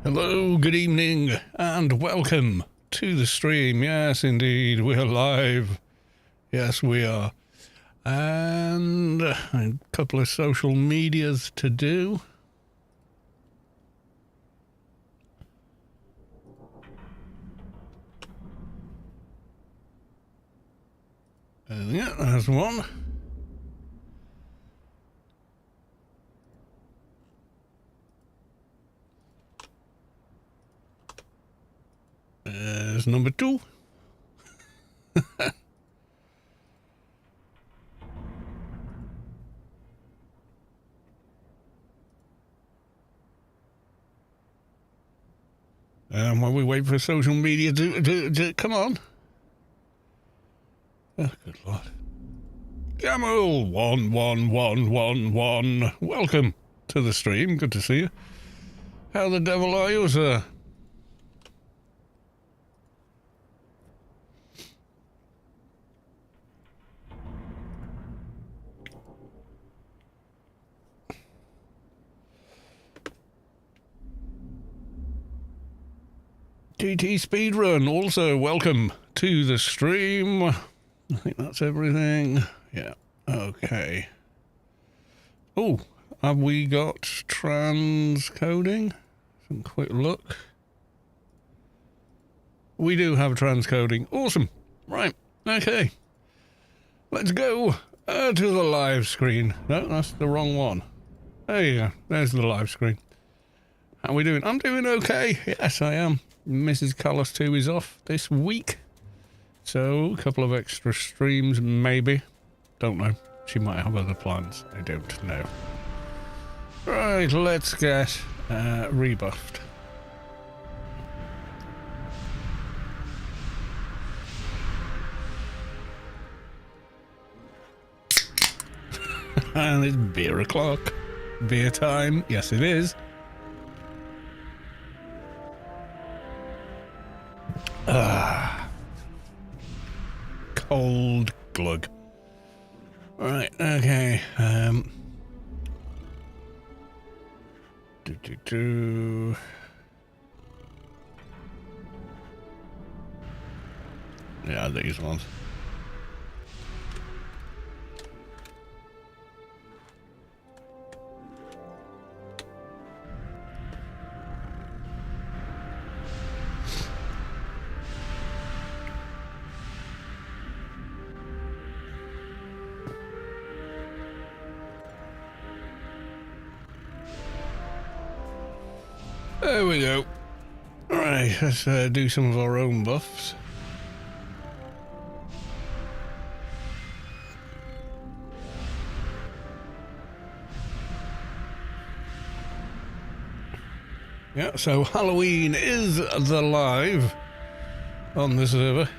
Hello, good evening, and welcome to the stream. Yes, indeed, we're live. Yes, we are. And a couple of social medias to do. Yeah, there's one. There's number 2. While we wait for social media to come on. Oh, good Lord. Camel 11111. Welcome to the stream. Good to see you. How the devil are you, sir? GT Speedrun, also welcome to the stream. I think that's everything. Yeah, okay. Oh, have we got transcoding? Some quick look. We do have transcoding. Awesome. Right, okay. Let's go to the live screen. No, that's the wrong one. There you go. There's the live screen. How are we doing? I'm doing okay. Yes, I am. Mrs. Callis 2 is off this week. So, a couple of extra streams, maybe. Don't know. She might have other plans. I don't know. Right, let's get rebuffed. And it's beer o'clock. Beer time. Yes, it is. Cold glug. Right, okay. Yeah, these ones. There we go. Alright, let's do some of our own buffs. Yeah, so Halloween is the live on the server.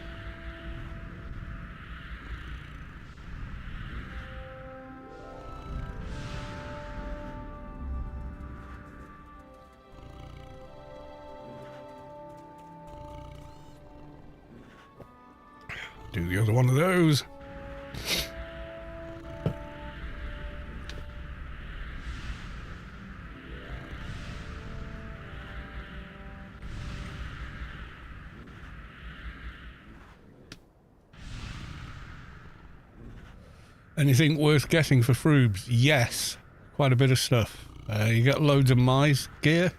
Do the other one of those. Anything worth getting for Froobs? Yes, quite a bit of stuff. You get loads of Mize gear,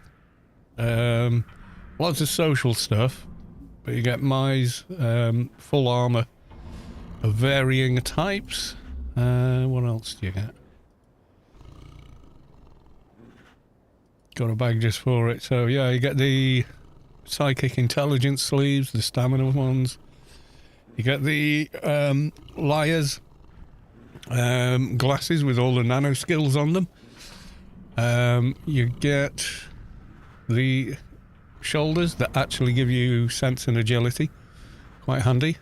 lots of social stuff, but you get Mize full armor of varying types. What else do you get? Got a bag just for it. So yeah, you get the psychic intelligence sleeves, the stamina ones. You get the liars. Glasses with all the nano skills on them. You get the shoulders that actually give you sense and agility. Quite handy.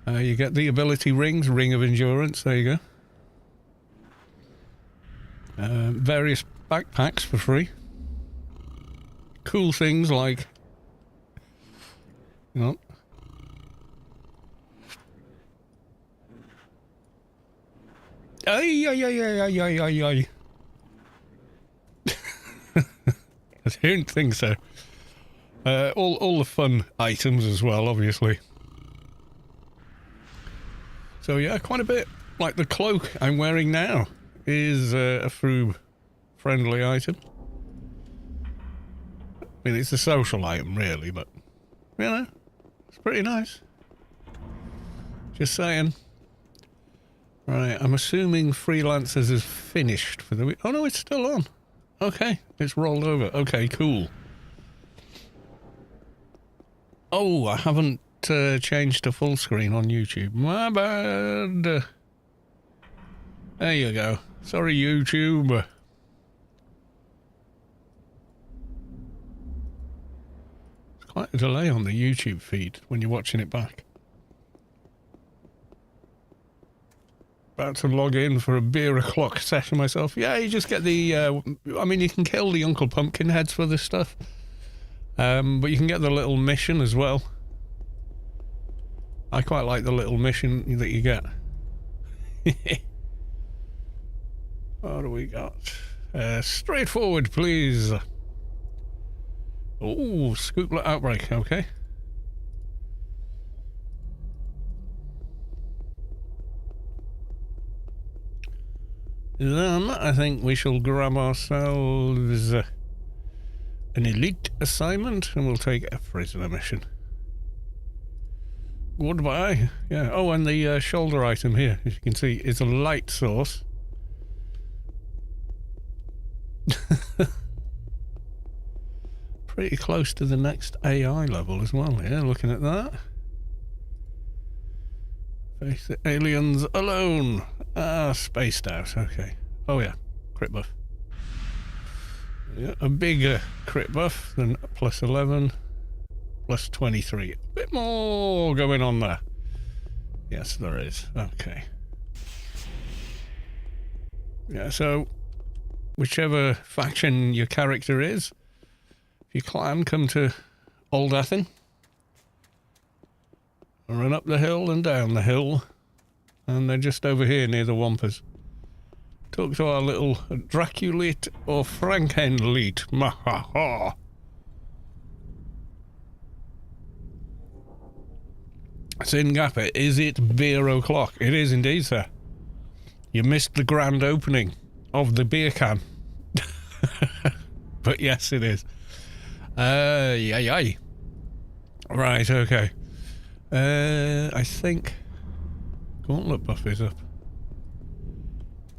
You get the ability rings, ring of endurance, there you go. Various backpacks for free. Cool things like, you know, ay. I don't think so. All the fun items as well, obviously. So yeah, quite a bit. Like the cloak I'm wearing now is a Froob-friendly item. I mean, it's a social item, really, but, you know, it's pretty nice. Just saying. Right, I'm assuming Freelancers is finished for the week. Oh, no, it's still on. Okay, it's rolled over. Okay, cool. Oh, I haven't changed to full screen on YouTube. My bad. There you go. Sorry, YouTube. There's quite a delay on the YouTube feed when you're watching it back. About to log in for a beer o'clock session myself. Yeah, you just get the... I mean, you can kill the Uncle Pumpkin heads for this stuff. But you can get the little mission as well. I quite like the little mission that you get. What do we got? Straightforward, please. Oh, Scooplet Outbreak, okay. Then I think we shall grab ourselves an elite assignment and we'll take a prisoner mission. Goodbye. Yeah. Oh, and the shoulder item here, as you can see, is a light source. Pretty close to the next AI level as well, yeah, looking at that. Face the aliens alone. Ah, spaced out, okay. Oh yeah, crit buff. Yeah, a bigger crit buff than plus 11, plus 23. A bit more going on there. Yes, there is. Okay. Yeah, so whichever faction your character is, if your clan come to Old Athen, run up the hill and down the hill, and they're just over here near the Wampers. Talk to our little Draculate or Frankenleet. Mahaha. Sin Gapper, is it beer o'clock? It is indeed, sir. You missed the grand opening of the beer can. But yes, it is. Yay. Right, okay. I think Gauntlet buff is up.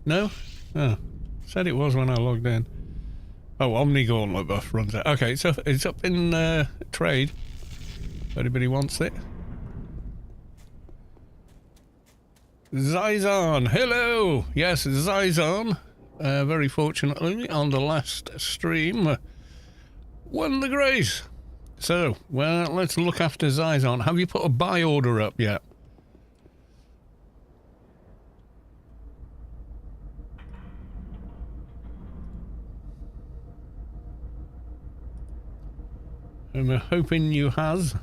No? Oh, said it was when I logged in. Oh, Omni Gauntlet buff runs out. Okay, so it's up in trade. If anybody wants it. Zyzon, hello! Yes, Zyzon, very fortunately, on the last stream, won the grace. So, well, let's look after Zyzon. Have you put a buy order up yet? I'm hoping you has.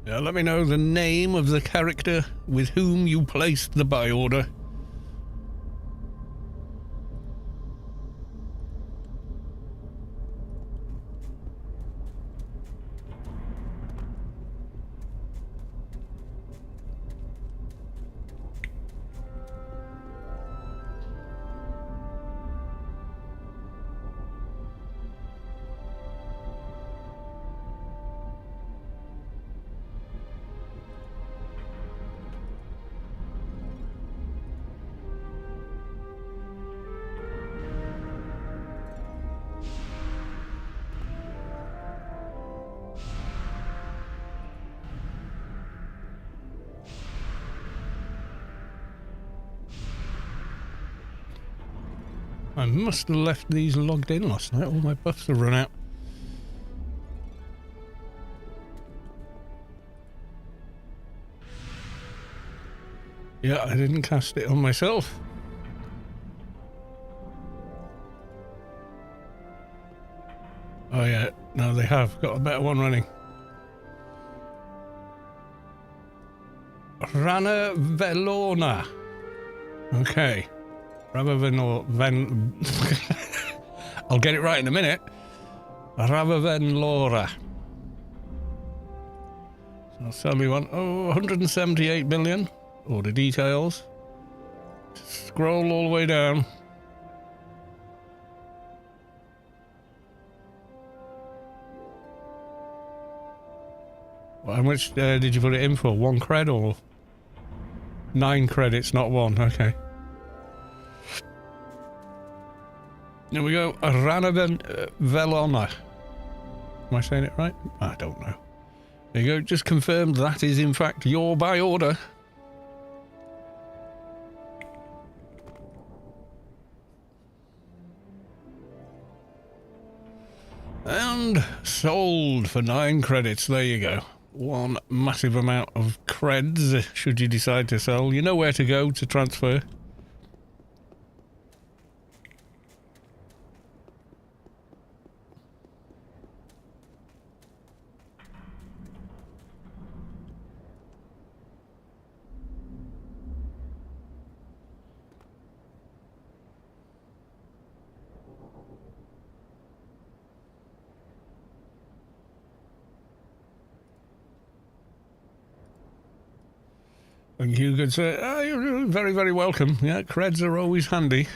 Let me know the name of the character with whom you placed the buy order. I must have left these logged in last night. All my buffs have run out. Yeah, I didn't cast it on myself. Oh yeah, no, they have got a better one running. Rana Velona. Okay. I'll get it right in a minute. Ravavenlora. So I'll sell me one. Oh, 178 million. Order details. Scroll all the way down. How much did you put it in for? 1 cred or 9 credits, not 1? Okay. There we go. Ranaven Velona. Am I saying it right? I don't know. There you go. Just confirmed that is in fact your buy order. And sold for 9 credits. There you go. One massive amount of creds should you decide to sell. You know where to go to transfer. Thank you, good sir. You're very, very welcome. Yeah, creds are always handy.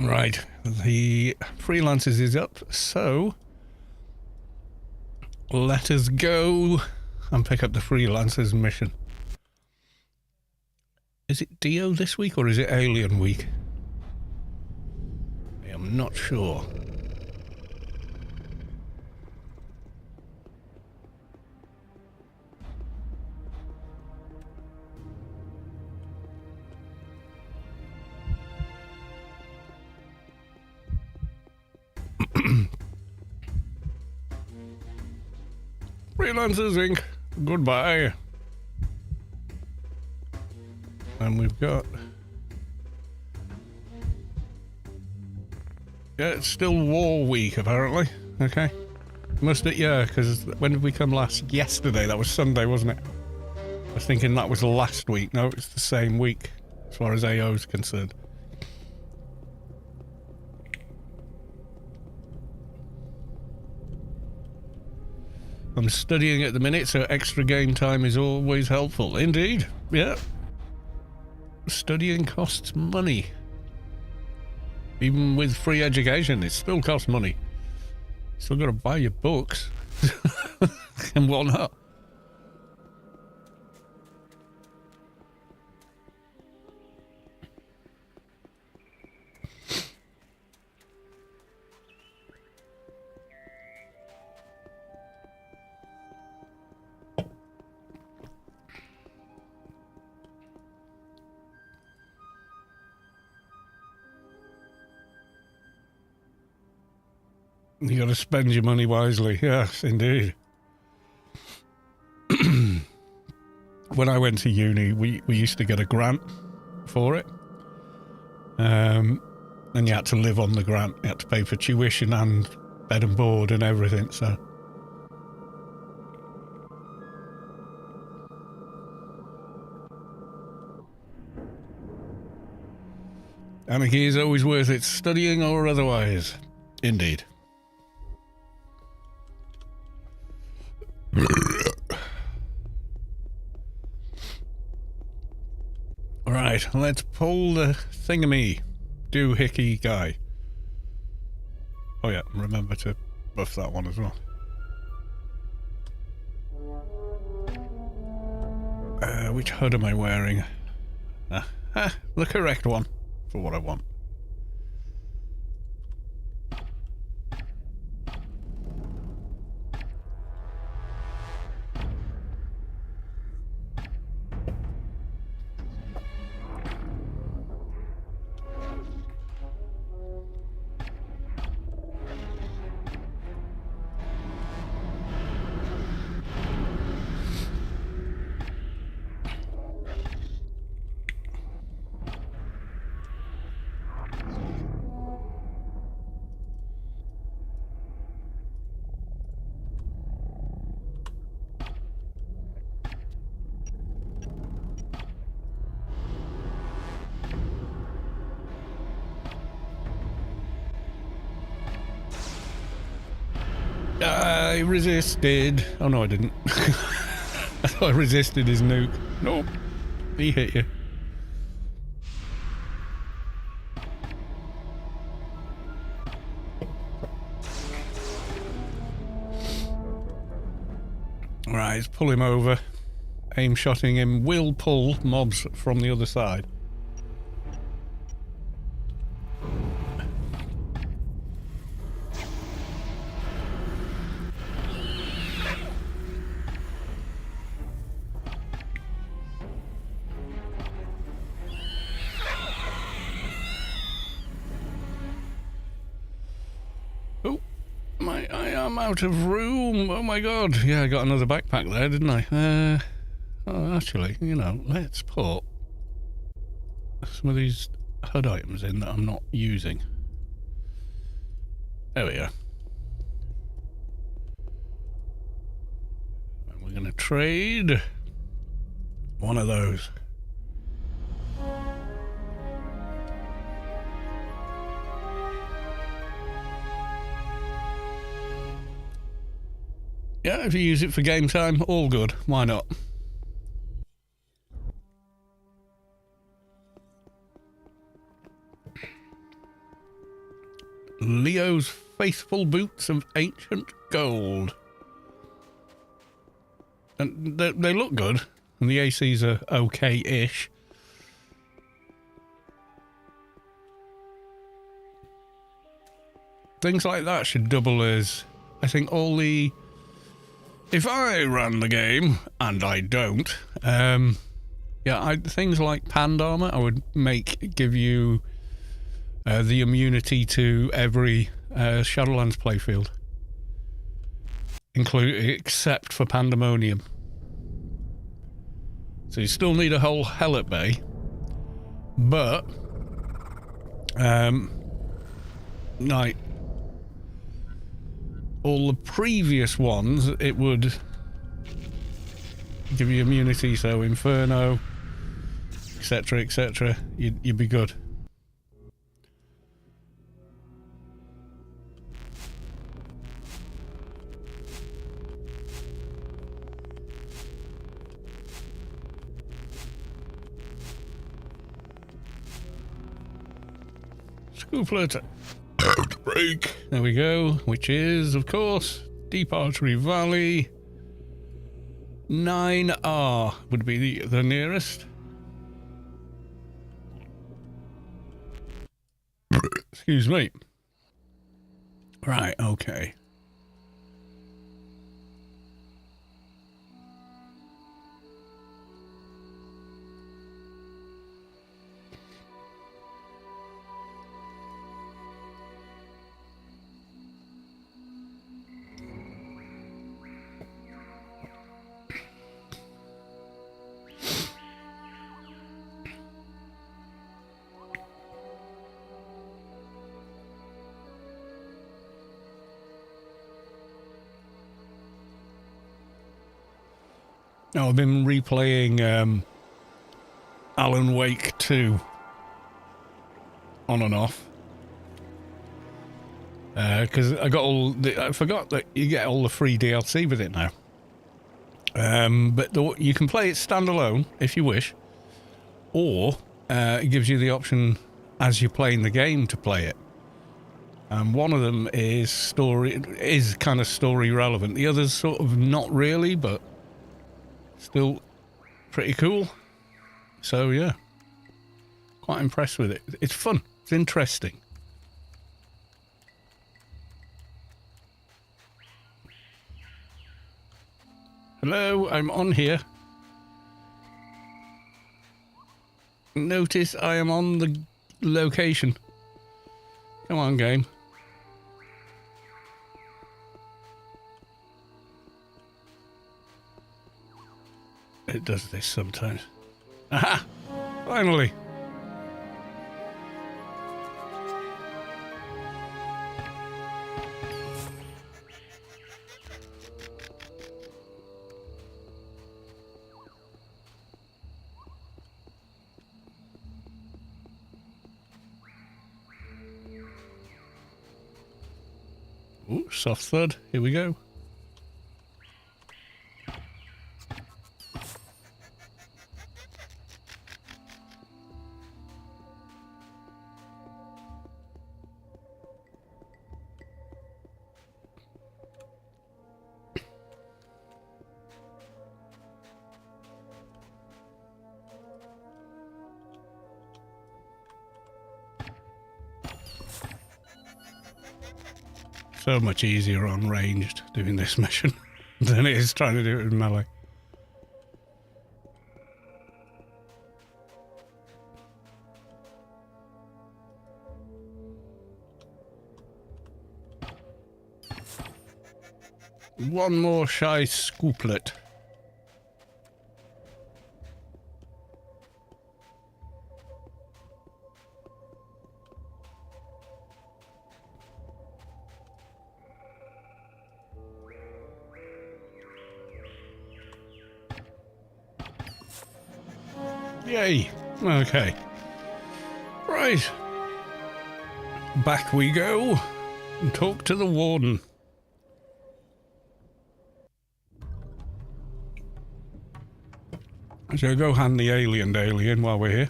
Right, the freelancers is up, so let us go and pick up the freelancers mission. Is it Dio this week or is it Alien week? I am not sure. Freelancers Inc. Goodbye. And we've got... Yeah, it's still War Week, apparently. Okay. Must it? Yeah, because when did we come last? Yesterday. That was Sunday, wasn't it? I was thinking that was last week. No, it's the same week, as far as AO is concerned. I'm studying at the minute, so extra game time is always helpful. Indeed. Yeah. Studying costs money. Even with free education, it still costs money. Still got to buy your books and whatnot. You got to spend your money wisely. Yes, indeed. When I went to uni, we used to get a grant for it. And you had to live on the grant. You had to pay for tuition and bed and board and everything, so... Anarchy is always worth it, studying or otherwise. Indeed. Right, let's pull the thingamy doohickey guy. Oh yeah, remember to buff that one as well. Which HUD am I wearing? The correct one for what I want. I resisted. Oh no, I didn't. I thought I resisted his nuke. Nope. He hit you. Right, let's pull him over. Aim shotting him will pull mobs from the other side. Oh, I am out of room. Oh my god. Yeah, I got another backpack there, didn't I? Oh, actually, you know, let's put some of these HUD items in that I'm not using. There we go. And we're going to trade one of those. Yeah, if you use it for game time, all good. Why not? Leo's faithful boots of ancient gold. And they look good. And the ACs are okay-ish. Things like that should double as... I think all the... If I ran the game, and I don't, things like Pand Armor I would give you the immunity to every Shadowlands playfield. Except for Pandemonium. So you still need a whole hell at bay. But, like, all the previous ones, it would give you immunity, so Inferno, etc., etc., you'd be good. Scooplet outbreak. There we go. Which is, of course, Deep Artery Valley. 9R would be the nearest. Excuse me. Right, okay. Now, I've been replaying Alan Wake 2 on and off. Because I forgot that you get all the free DLC with it now. But you can play it standalone if you wish, or it gives you the option as you're playing the game to play it. And one of them is kind of story relevant. The other's sort of not really, but still pretty cool. So yeah, quite impressed with it. It's fun. It's interesting. Hello, I'm on here. Notice I am on the location. Come on, game. It does this sometimes. Aha! Finally! Ooh, soft thud. Here we go. So much easier on ranged doing this mission than it is trying to do it in melee. One more shy scooplet. Yay. Okay. Right. Back we go and talk to the warden. So go hand the alien while we're here.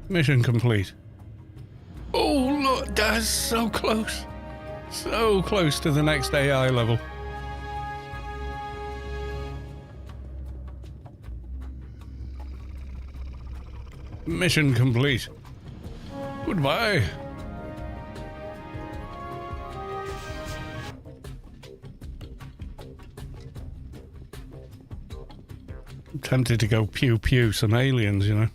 Mission complete. Oh, look, that's so close. So close to the next AI level. Mission complete. Goodbye. I'm tempted to go pew pew some aliens, you know.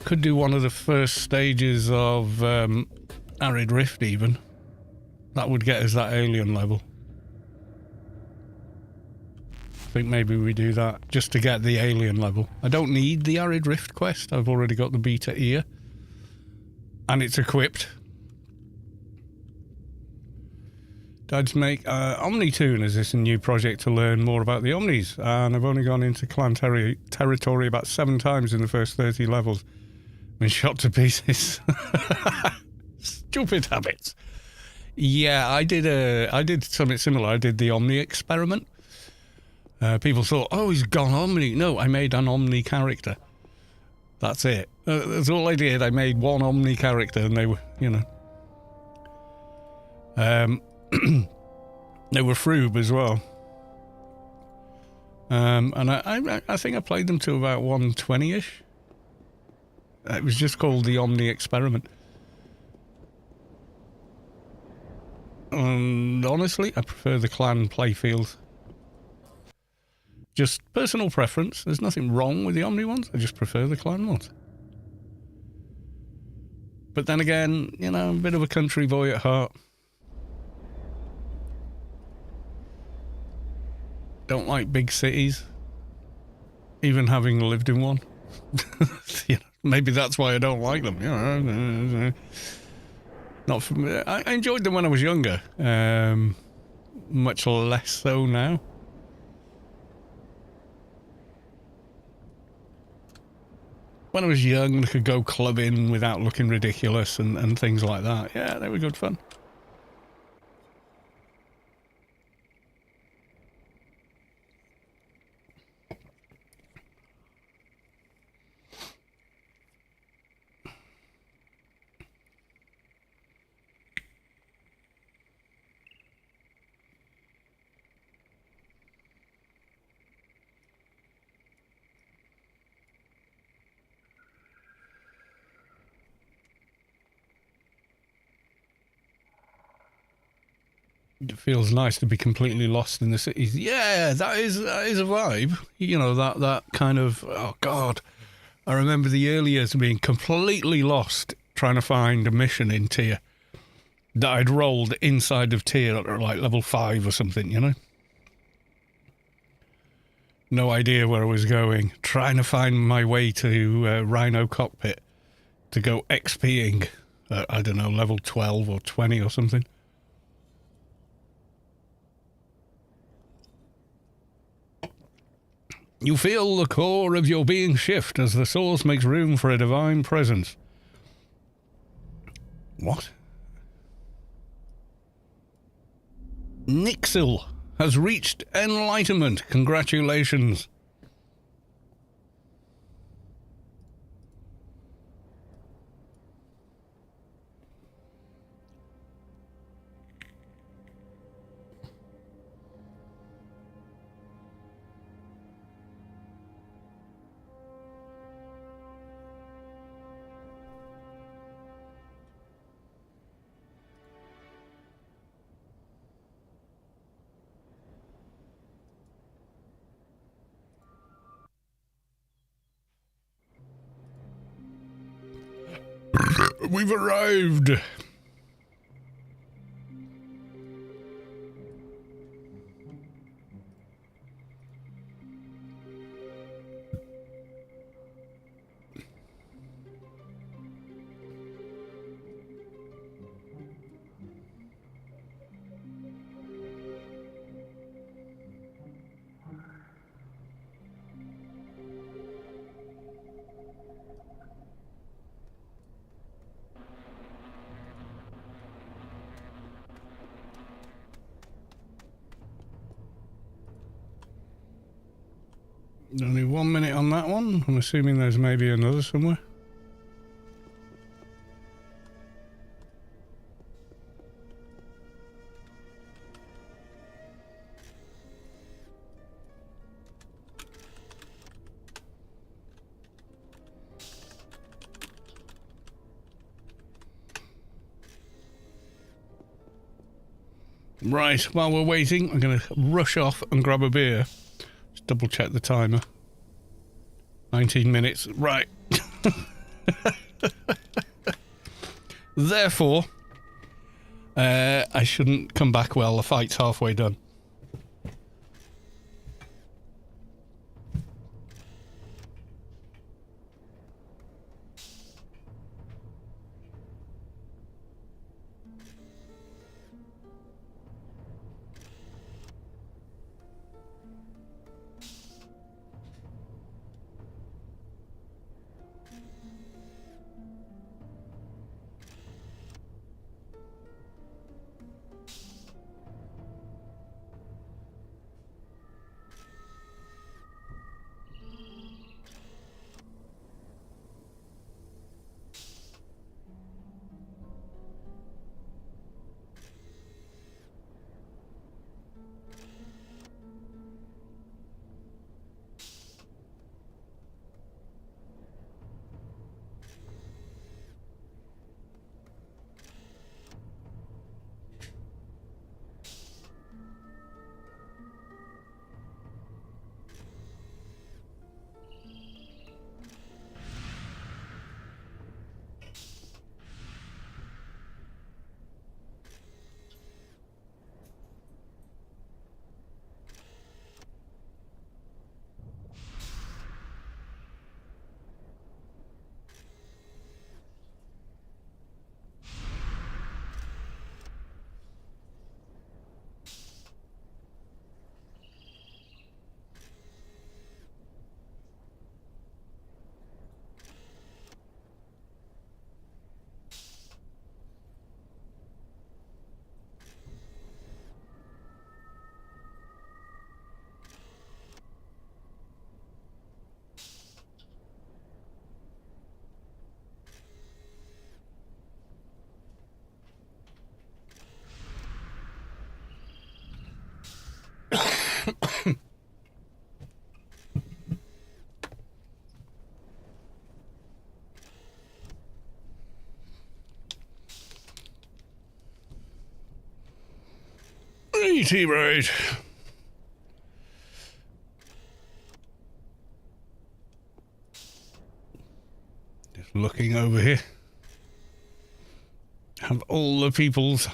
Could do one of the first stages of Arid Rift even. That would get us that alien level. I think maybe we do that just to get the alien level. I don't need the Arid Rift quest. I've already got the beta ear. And it's equipped. Dad's make Omni Toon. Is this a new project to learn more about the Omnis? And I've only gone into clan territory about 7 times in the first 30 levels. Been shot to pieces. Stupid habits. Yeah, I did something similar. I did the Omni experiment. People thought, oh, he's gone Omni. No, I made an Omni character. That's it. That's all I did. I made one Omni character and they were, you know. They were Froob as well. And I think I played them to about 120-ish. It was just called the Omni Experiment. And honestly, I prefer the clan playfield. Just personal preference. There's nothing wrong with the Omni ones. I just prefer the clan ones. But then again, you know, I'm a bit of a country boy at heart. Don't like big cities. Even having lived in one. You know, maybe that's why I don't like them. You know, not for me. I enjoyed them when I was younger. Much less so now. When I was young, I could go clubbing without looking ridiculous and things like that. Yeah, they were good fun. It feels nice to be completely lost in the cities. Yeah, that is a vibe. You know, that kind of, oh God. I remember the early years of being completely lost trying to find a mission in tier that I'd rolled inside of tier at like level 5 or something, you know? No idea where I was going. Trying to find my way to Rhino Cockpit to go XPing at, I don't know, level 12 or 20 or something. You feel the core of your being shift as the source makes room for a divine presence. What? Nixil has reached enlightenment. Congratulations. We've arrived. Only 1 minute on that one. I'm assuming there's maybe another somewhere. Right, while we're waiting, I'm going to rush off and grab a beer. Just double check the timer. 19 minutes. Right. Therefore, I shouldn't come back while the fight's halfway done. Righty, right. Just looking over here. Have all the peoples.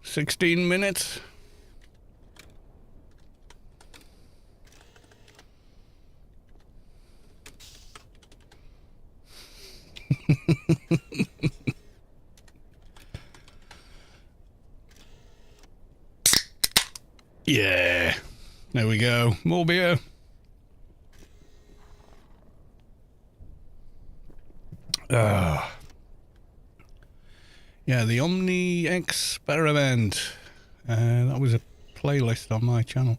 "16 minutes. Yeah. There we go. More beer. Yeah, the Omni Experiment. That was a playlist on my channel.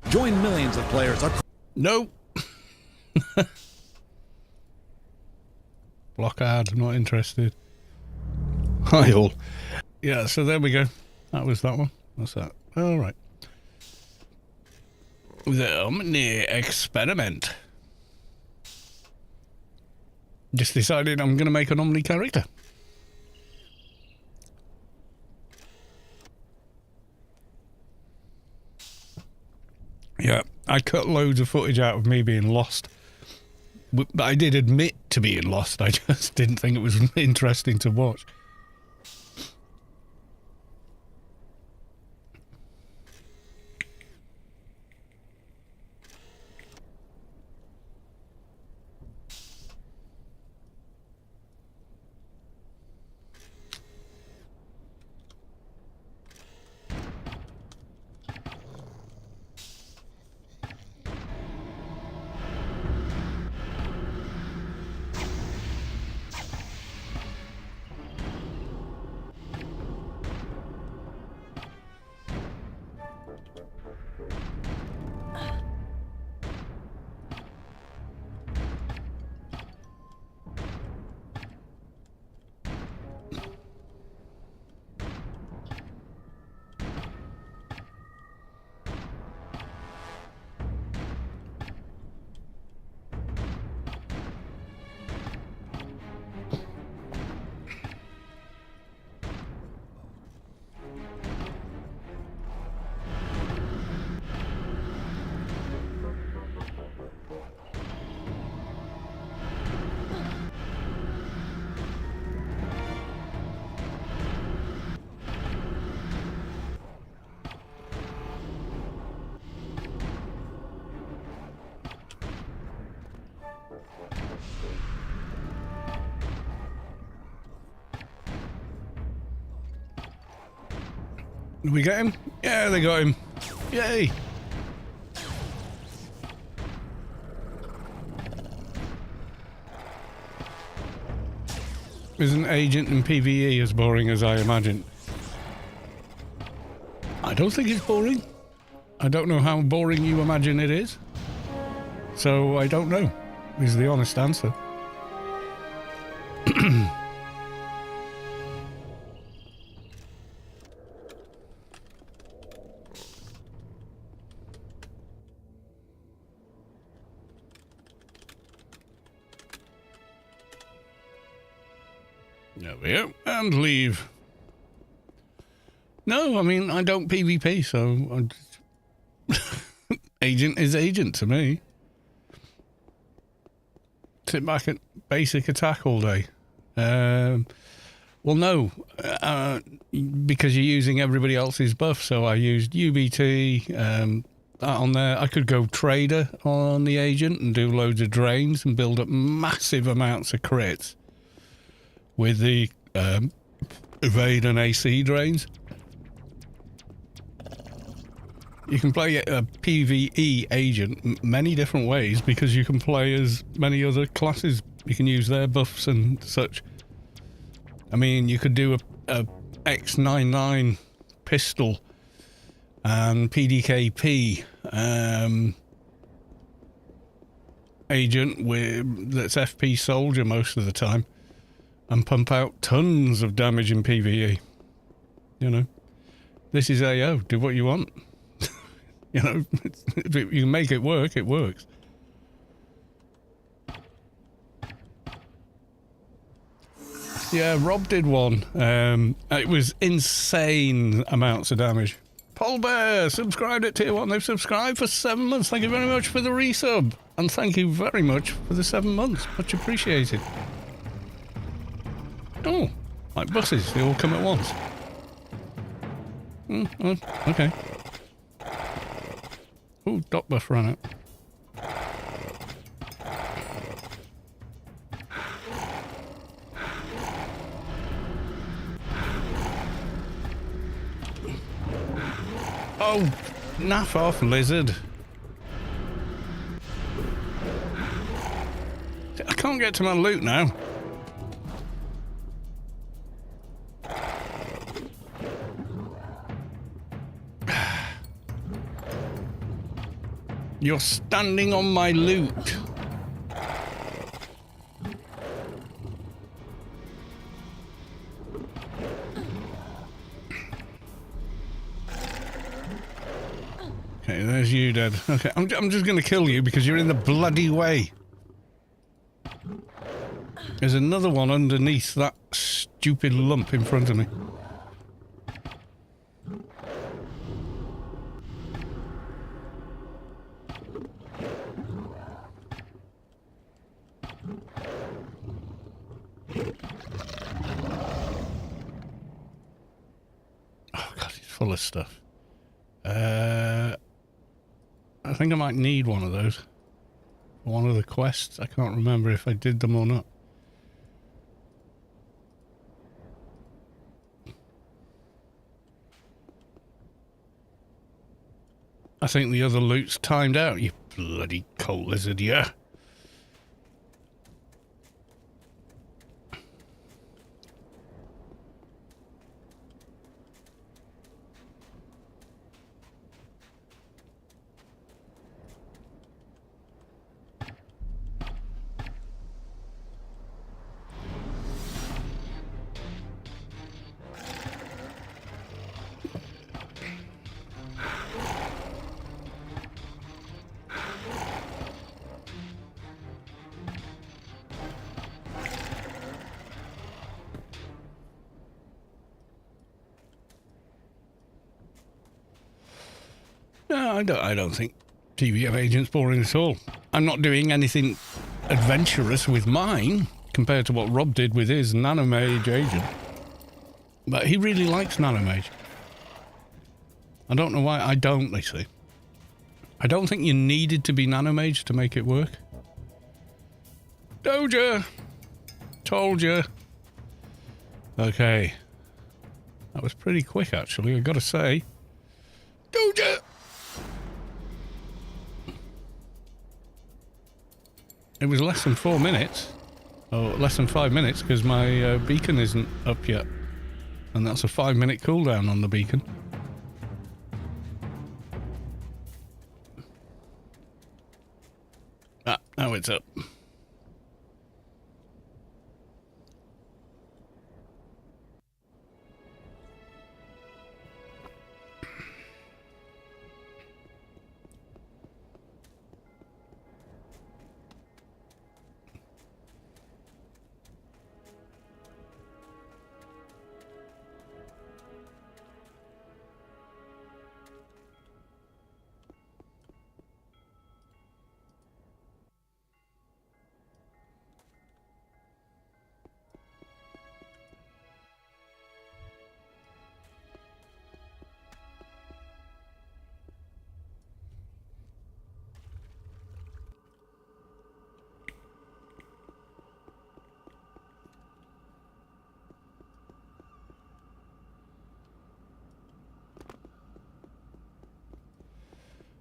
Join millions of players. Nope. Blockade, not interested. Hi all. Yeah, so there we go. That was that one. What's that? All right. The Omni Experiment. Just decided I'm going to make an Omni character. Yeah, I cut loads of footage out of me being lost. But I did admit to being lost. I just didn't think it was interesting to watch. Did we get him? Yeah, they got him. Yay! Isn't Agent and PvE as boring as I imagined? I don't think it's boring. I don't know how boring you imagine it is. So I don't know, is the honest answer. There we go. And leave. No, I mean, I don't PvP, so... Agent is agent to me. Sit back at basic attack all day. Well, no. Because you're using everybody else's buff, so I used UBT on there. I could go trader on the agent and do loads of drains and build up massive amounts of crits with the evade and AC drains. You can play a PvE agent many different ways because you can play as many other classes. You can use their buffs and such. I mean, you could do a X99 pistol and PDKP agent that's FP soldier most of the time and pump out tons of damage in PvE. You know, this is AO. Do what you want. You know, if you can make it work, it works. Yeah, Rob did one. It was insane amounts of damage. Paul Bear subscribed at tier 1. They've subscribed for 7 months. Thank you very much for the resub. And thank you very much for the 7 months. Much appreciated. Oh, like buses. They all come at once. Okay. Ooh, dot buff ran out. Naff off, lizard. I can't get to my loot now. You're standing on my loot. Okay, there's you dead. Okay, I'm just gonna kill you because you're in the bloody way. There's another one underneath that stupid lump in front of me. Oh god, he's full of stuff. I think I might need one of those. One of the quests. I can't remember if I did them or not. I think the other loot's timed out, you bloody cold lizard, yeah. No, I don't think TVF Agent's boring at all. I'm not doing anything adventurous with mine compared to what Rob did with his Nanomage Agent. But he really likes Nanomage. I don't know why I don't, they see. I don't think you needed to be Nanomage to make it work. Doja! Told ya. Okay. That was pretty quick, actually, I've got to say. Doja! It was less than 4 minutes. Or less than 5 minutes, because my beacon isn't up yet. And that's a 5-minute cooldown on the beacon. Ah, now it's up.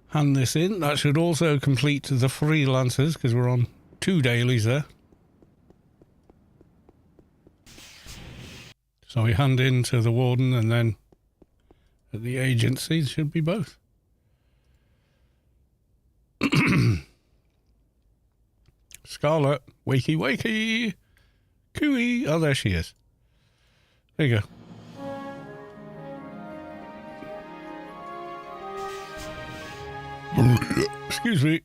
Hand this in. That should also complete the freelancers, because we're on 2 dailies there. So we hand in to the warden, and then at the agency it should be both. Scarlet, wakey wakey, cooey. Oh, there she is. There you go. Excuse me.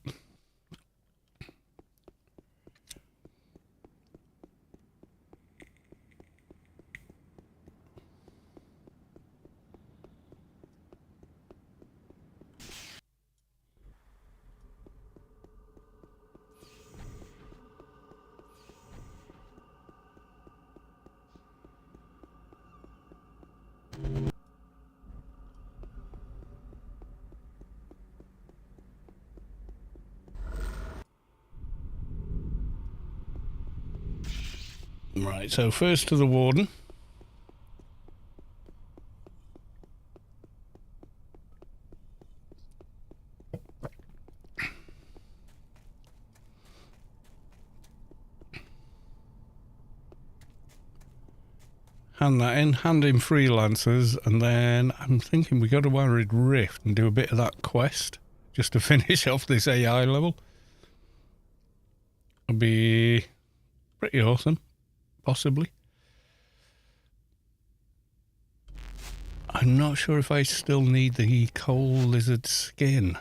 Right, so first to the warden. Hand that in, hand in freelancers, and then I'm thinking we go to Arid Rift and do a bit of that quest just to finish off this AI level. It'll be pretty awesome, possibly. I'm not sure if I still need the coal lizard skin.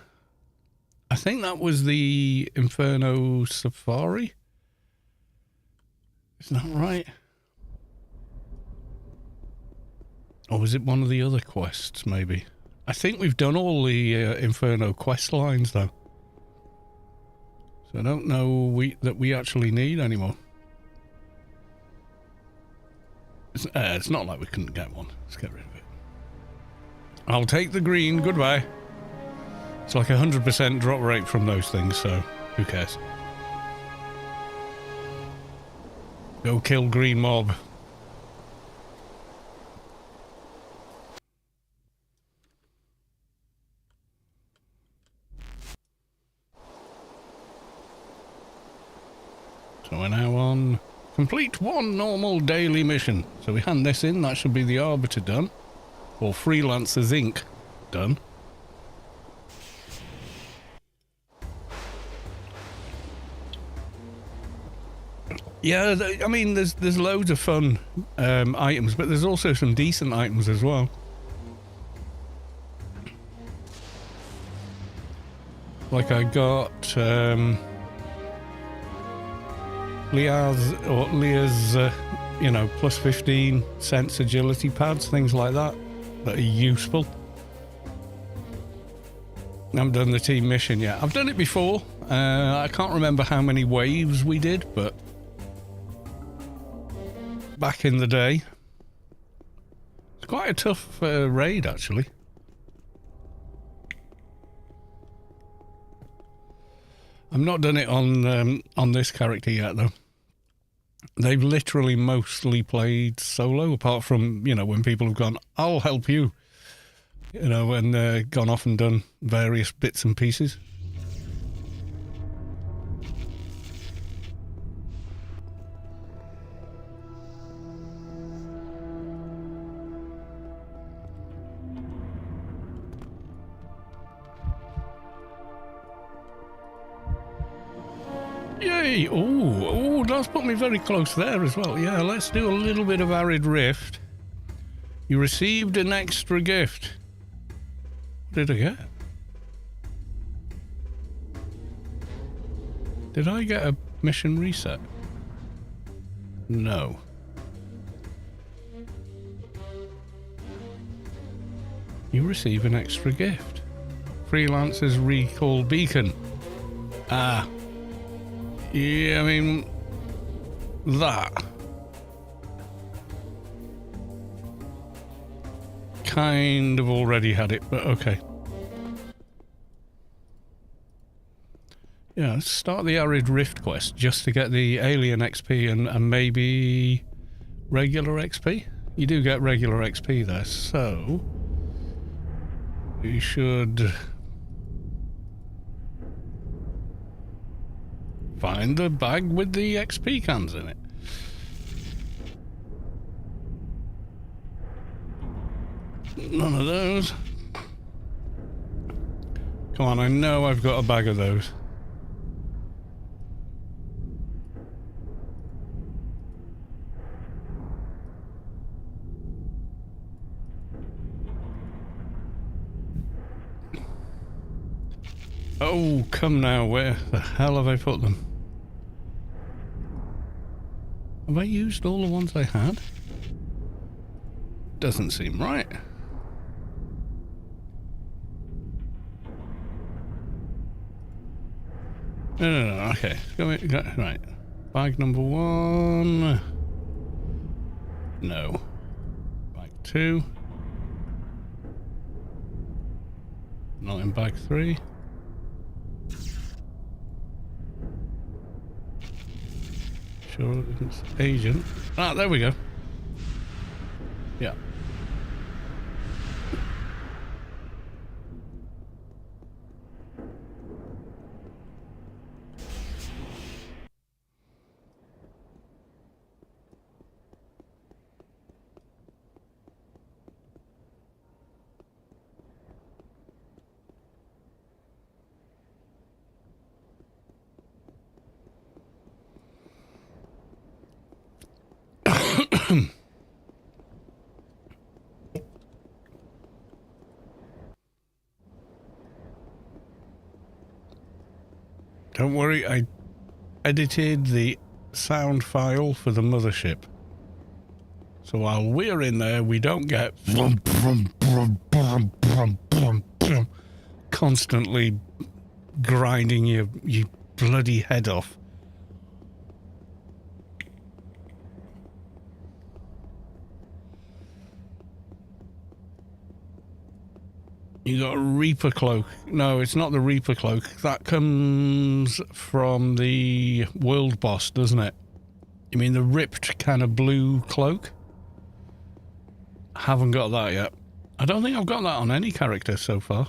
I think that was the Inferno Safari. Isn't that right? Or was it one of the other quests, maybe? I think we've done all the Inferno quest lines, though. So I don't know that we actually need anymore. It's not like we couldn't get one. Let's get rid of it. I'll take the green. Goodbye. It's like 100% drop rate from those things, so who cares? Go kill green mob. So we're now on complete one normal daily mission. So we hand this in, that should be the Arbiter done. Or Freelancers Inc. done. Yeah, I mean, there's loads of fun items, but there's also some decent items as well. Like I got Leah's, you know, plus 15 cents agility pads, things like that are useful. I haven't done the team mission yet. I've done it before. I can't remember how many waves we did, but back in the day, it's quite a tough raid, actually. I've not done it on this character yet, though. They've literally mostly played solo, apart from, you know, when people have gone, I'll help you, you know, and gone off and done various bits and pieces. Yay! Oh, that's put me very close there as well. Yeah, let's do a little bit of Arid Rift. You received an extra gift. What did I get? Did I get a mission reset? No. You receive an extra gift. Freelancers Recall Beacon. Ah. Yeah, I mean, that kind of already had it, but okay. Yeah, let's start the Arid Rift quest just to get the alien XP and maybe regular XP. You do get regular XP there, so we should find the bag with the XP cans in it. None of those. Come on, I know I've got a bag of those. Oh, come now, where the hell have I put them? Have I used all the ones I had? Doesn't seem right. No, okay. Right. Bag number 1. No. Bag 2. Not in bag 3. Sure it's agent. Ah, there we go. Yeah. Don't worry, I edited the sound file for the mothership. So while we're in there, we don't get constantly grinding your bloody head off. You got a Reaper cloak. No, it's not the Reaper cloak. That comes from the world boss, doesn't it? You mean the ripped kind of blue cloak? Haven't got that yet. I don't think I've got that on any character so far.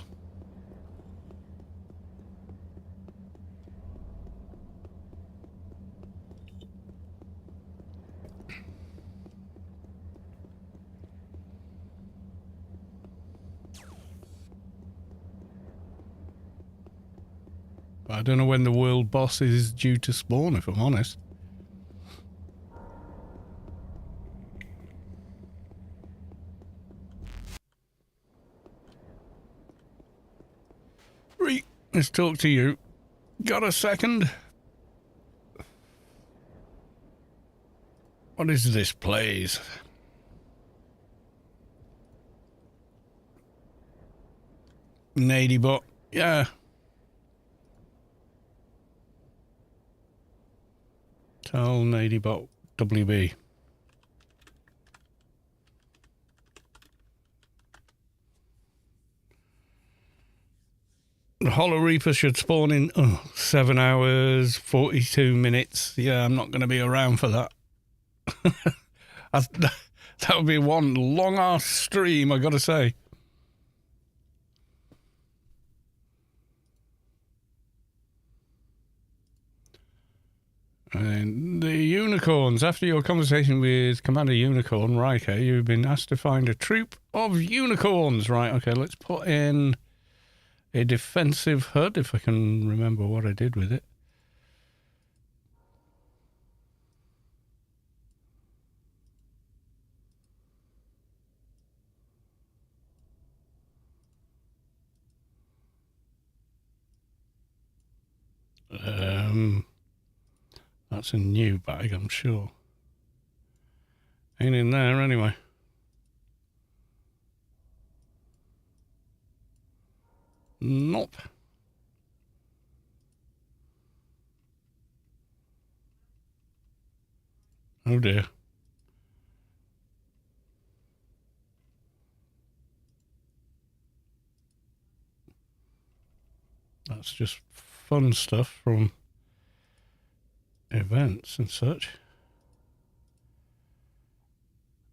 I don't know when the world boss is due to spawn, if I'm honest. Right, let's talk to you. Got a second? What is this place? Nadybot. Yeah. Tell Nadybot WB. The Hollow Reaper should spawn in 7 hours, 42 minutes. Yeah, I'm not going to be around for that. That would be one long-ass stream, I got to say. And the unicorns. After your conversation with Commander Unicorn, Riker, you've been asked to find a troop of unicorns. Right, okay, let's put in a defensive HUD, if I can remember what I did with it. That's a new bag, I'm sure. Ain't in there anyway. Nope. Oh dear. That's just fun stuff from events and such.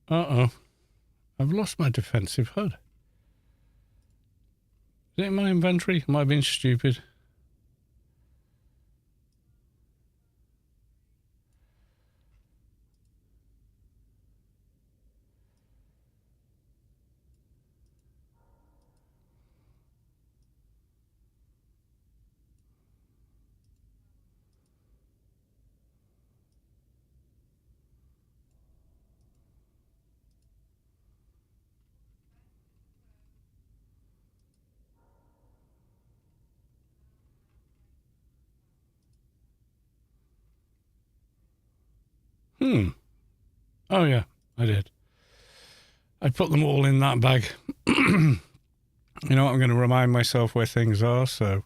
Uh-oh. I've lost my defensive HUD. Is it in my inventory? Am I being stupid? Oh yeah, I did. I put them all in that bag. You know what, I'm going to remind myself where things are, so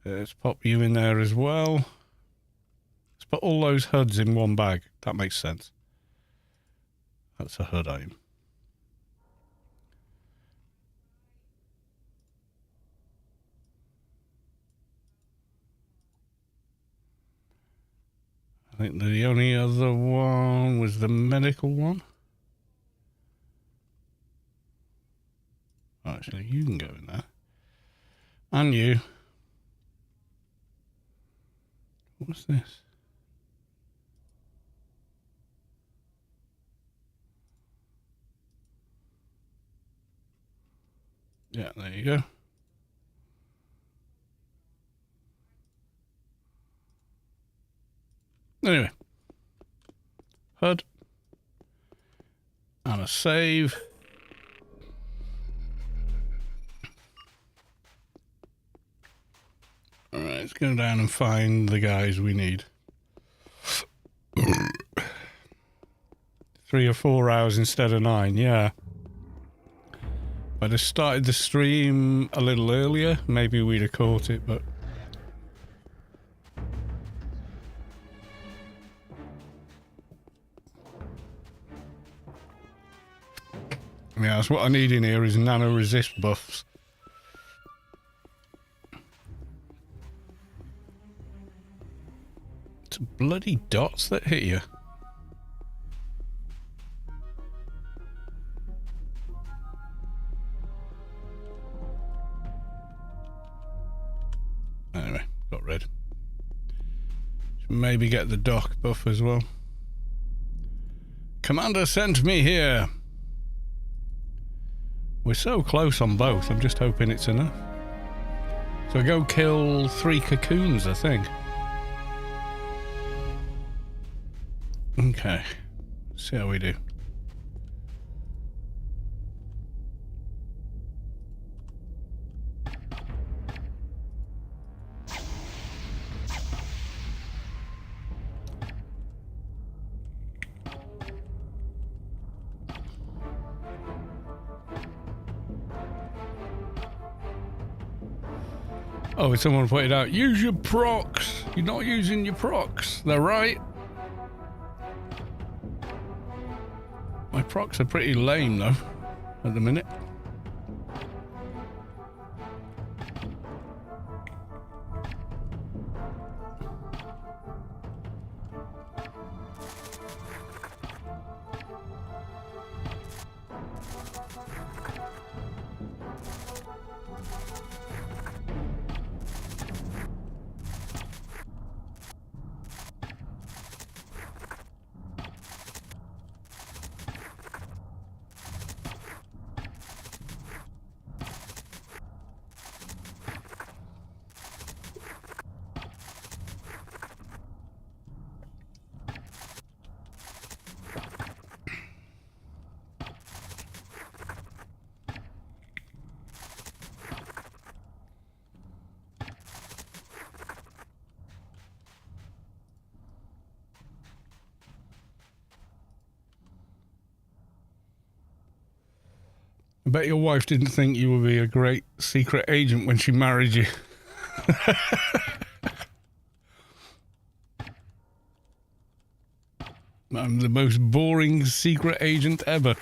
let's pop you in there as well. Let's put all those HUDs in one bag. That makes sense. That's a HUD item. I think the only other one was the medical one. Oh, actually, you can go in there. And you. What's this? Yeah, there you go. Anyway. HUD. And a save. Alright, let's go down and find the guys we need. 3 or 4 hours instead of 9, yeah. If I'd have started the stream a little earlier, maybe we'd have caught it, but... yeah, that's what I need in here is nano resist buffs. It's bloody dots that hit you. Anyway, got red. Should maybe get the dock buff as well. Commander sent me here. We're so close on both, I'm just hoping it's enough. So I go kill 3 cocoons, I think. Okay, see how we do. Oh, someone pointed out, use your procs. You're not using your procs. They're right. My procs are pretty lame, though, at the minute. I bet your wife didn't think you would be a great secret agent when she married you. I'm the most boring secret agent ever.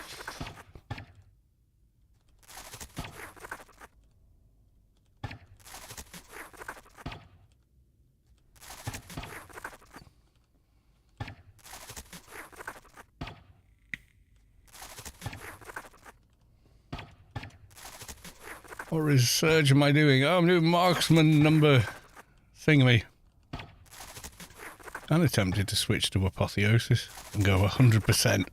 What research am I doing? Oh, I'm doing marksman number thingy. I'm attempted to switch to apotheosis and go 100%.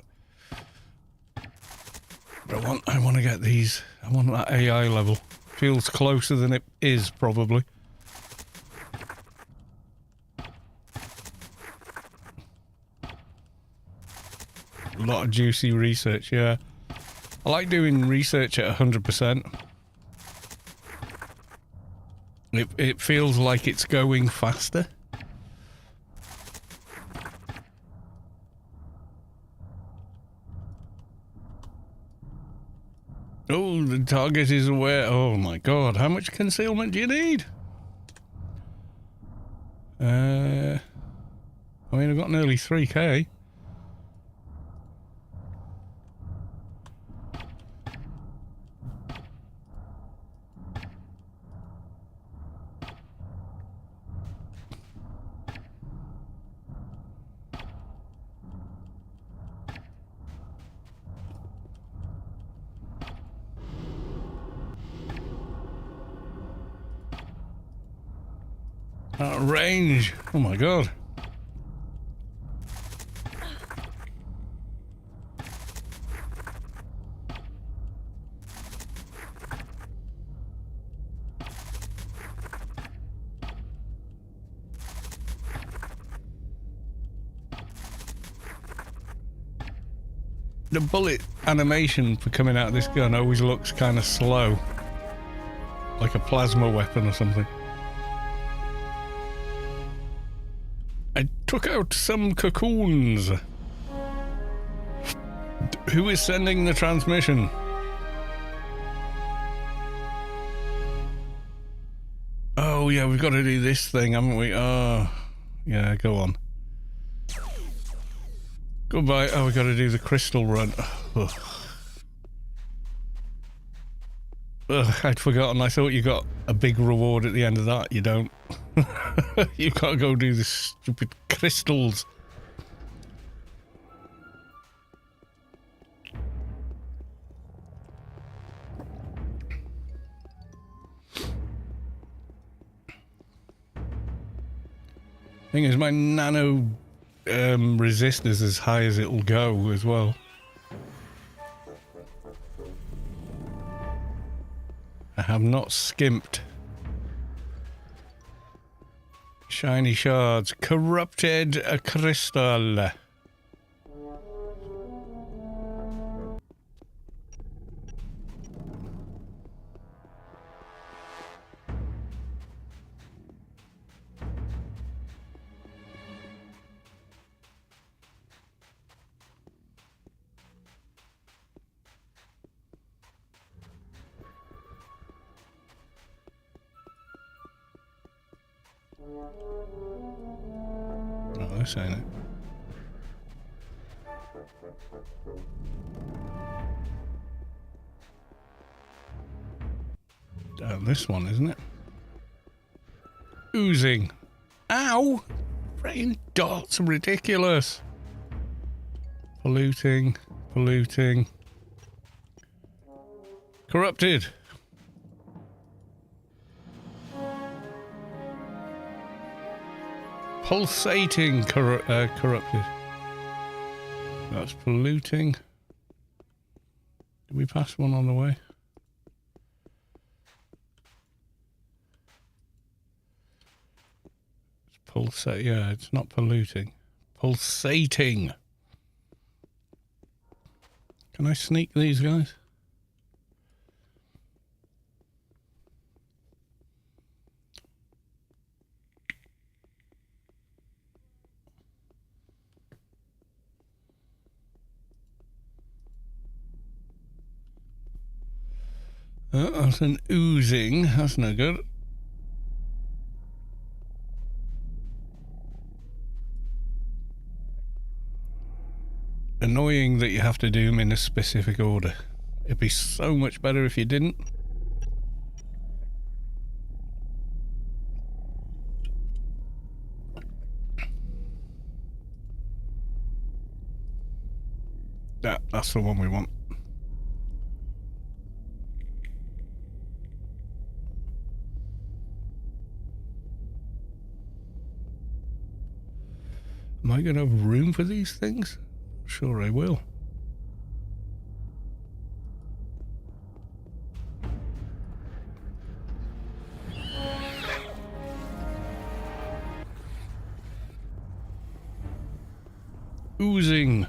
But I want to get these. I want that AI level. Feels closer than it is, probably. A lot of juicy research, yeah. I like doing research at 100%. It feels like it's going faster. Oh, the target is aware. Oh my god, how much concealment do you need? I mean, I've got nearly 3k. Range. Oh my god. the bullet animation for coming out of this gun always looks kind of slow. Like a plasma weapon or something. I took out some cocoons. Who is sending the transmission? Oh yeah, we've got to do this thing, haven't we? Oh, yeah, go on. Goodbye. Oh, we've got to do the crystal run. Ugh. Ugh, I'd forgotten. I thought you got a big reward at the end of that. You don't. You've got to go do the stupid crystals. Thing is, my nano resist is as high as it'll go as well. I have not skimped. Shiny shards. Corrupted crystal. No, this ain't it. This one, isn't it? Oozing. Ow! Rain dots are ridiculous. Polluting. Polluting. Corrupted. Pulsating. Corrupted. That's polluting. Did we pass one on the way? Pulsate, yeah, it's not polluting. Pulsating. Can I sneak these guys? Oh, that's an oozing. That's no good. Annoying that you have to do them in a specific order. It'd be so much better if you didn't. That's the one we want. Am I going to have room for these things? Sure I will. Oozing.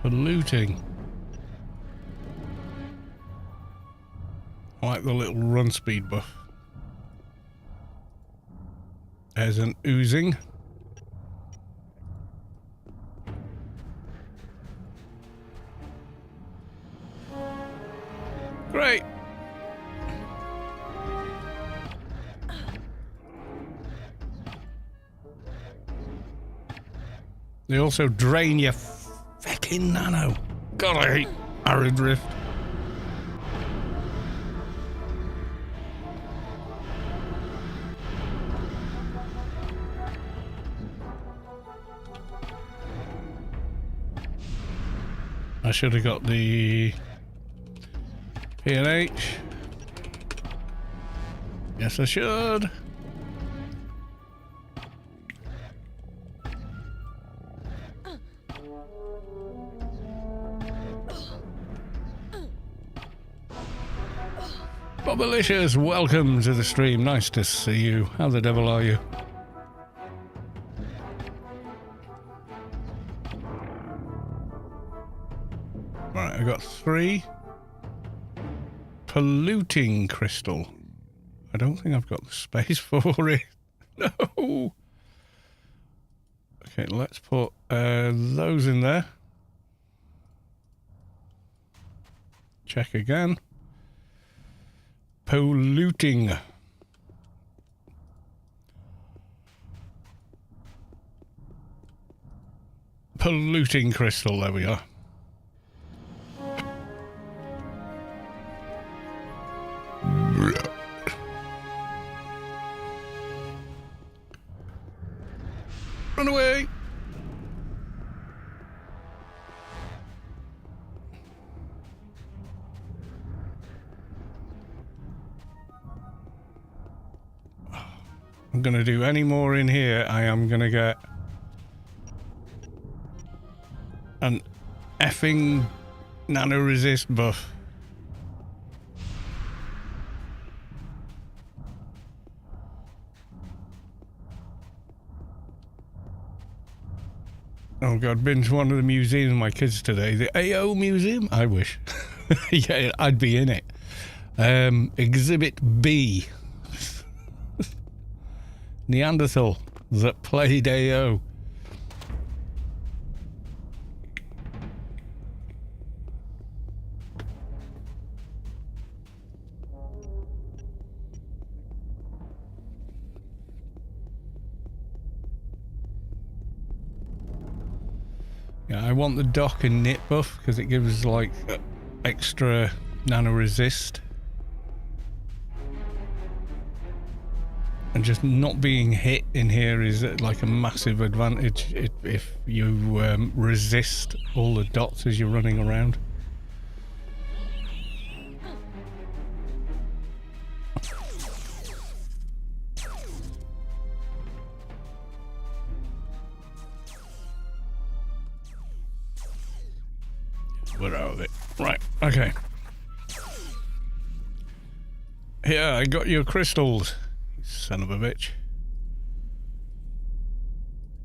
Polluting. I like the little run speed buff. There's an oozing. Great. They also drain your fucking nano. God, I hate Arid Rift. I should have got the P&H. Yes, I should. Bobalicious, welcome to the stream. Nice to see you. How the devil are you? Right, I got 3. Polluting crystal. I don't think I've got the space for it. No. Okay, let's put those in there. Check again. Polluting. Polluting crystal, there we are. Run away! I'm gonna do any more in here, I am gonna get an effing nano resist buff. Oh god, been to one of the museums with my kids today. The AO Museum? I wish. Yeah, I'd be in it. Exhibit B. Neanderthal that played AO. Yeah, I want the dock and knit buff because it gives like extra nano resist. And just not being hit in here is like a massive advantage if you resist all the dots as you're running around. We're out of it. Right, okay. Here, I got your crystals. Son of a bitch.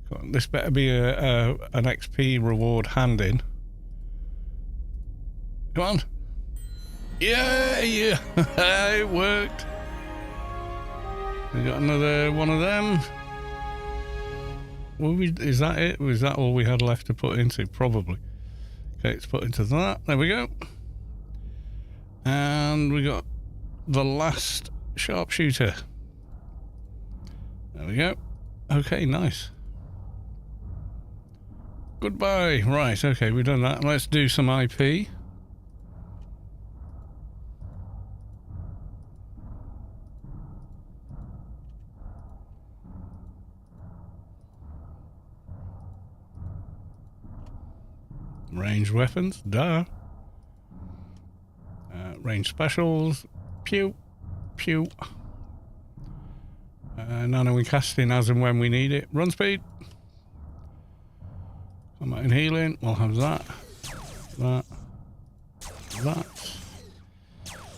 Come on, this better be an XP reward hand in. Come on. Yay! It worked. We got another one of them. Is that it? Was that all we had left to put into? Probably. Okay, let's put into that. There we go. And we got the last sharpshooter. There we go. Okay, nice. Goodbye. Right, okay, we've done that. Let's do some IP. Ranged weapons, duh. Range specials, pew, pew. Nano and casting as and when we need it. Run speed. Combat and healing, we'll have that. That.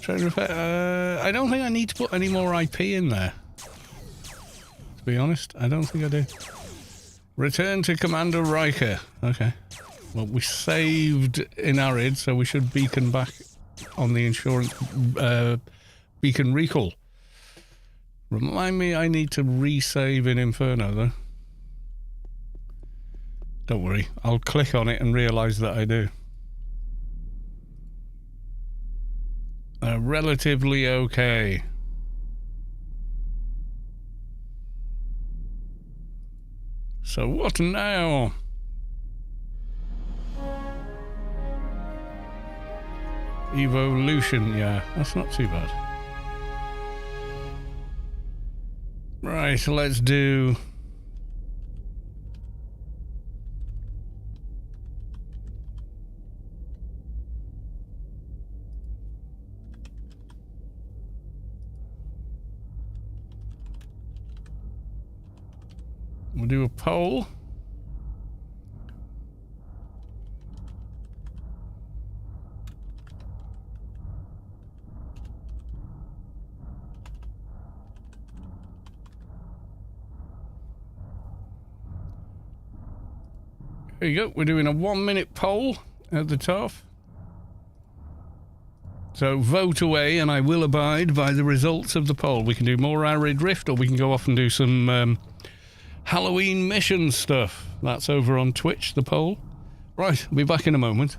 Trade repair. I don't think I need to put any more IP in there. To be honest, I don't think I do. Return to Commander Riker. Okay. Well, we saved in Arid, so we should beacon back on the insurance beacon recall. Remind me I need to resave in Inferno, though. Don't worry, I'll click on it and realise that I do. Relatively okay. So what now? Evolution, yeah, that's not too bad. Right, let's do... We'll do a poll. There you go. We're doing a 1-minute poll at the top. So vote away and I will abide by the results of the poll. We can do more Arid Rift or we can go off and do some Halloween mission stuff. That's over on Twitch, the poll. Right, I'll be back in a moment.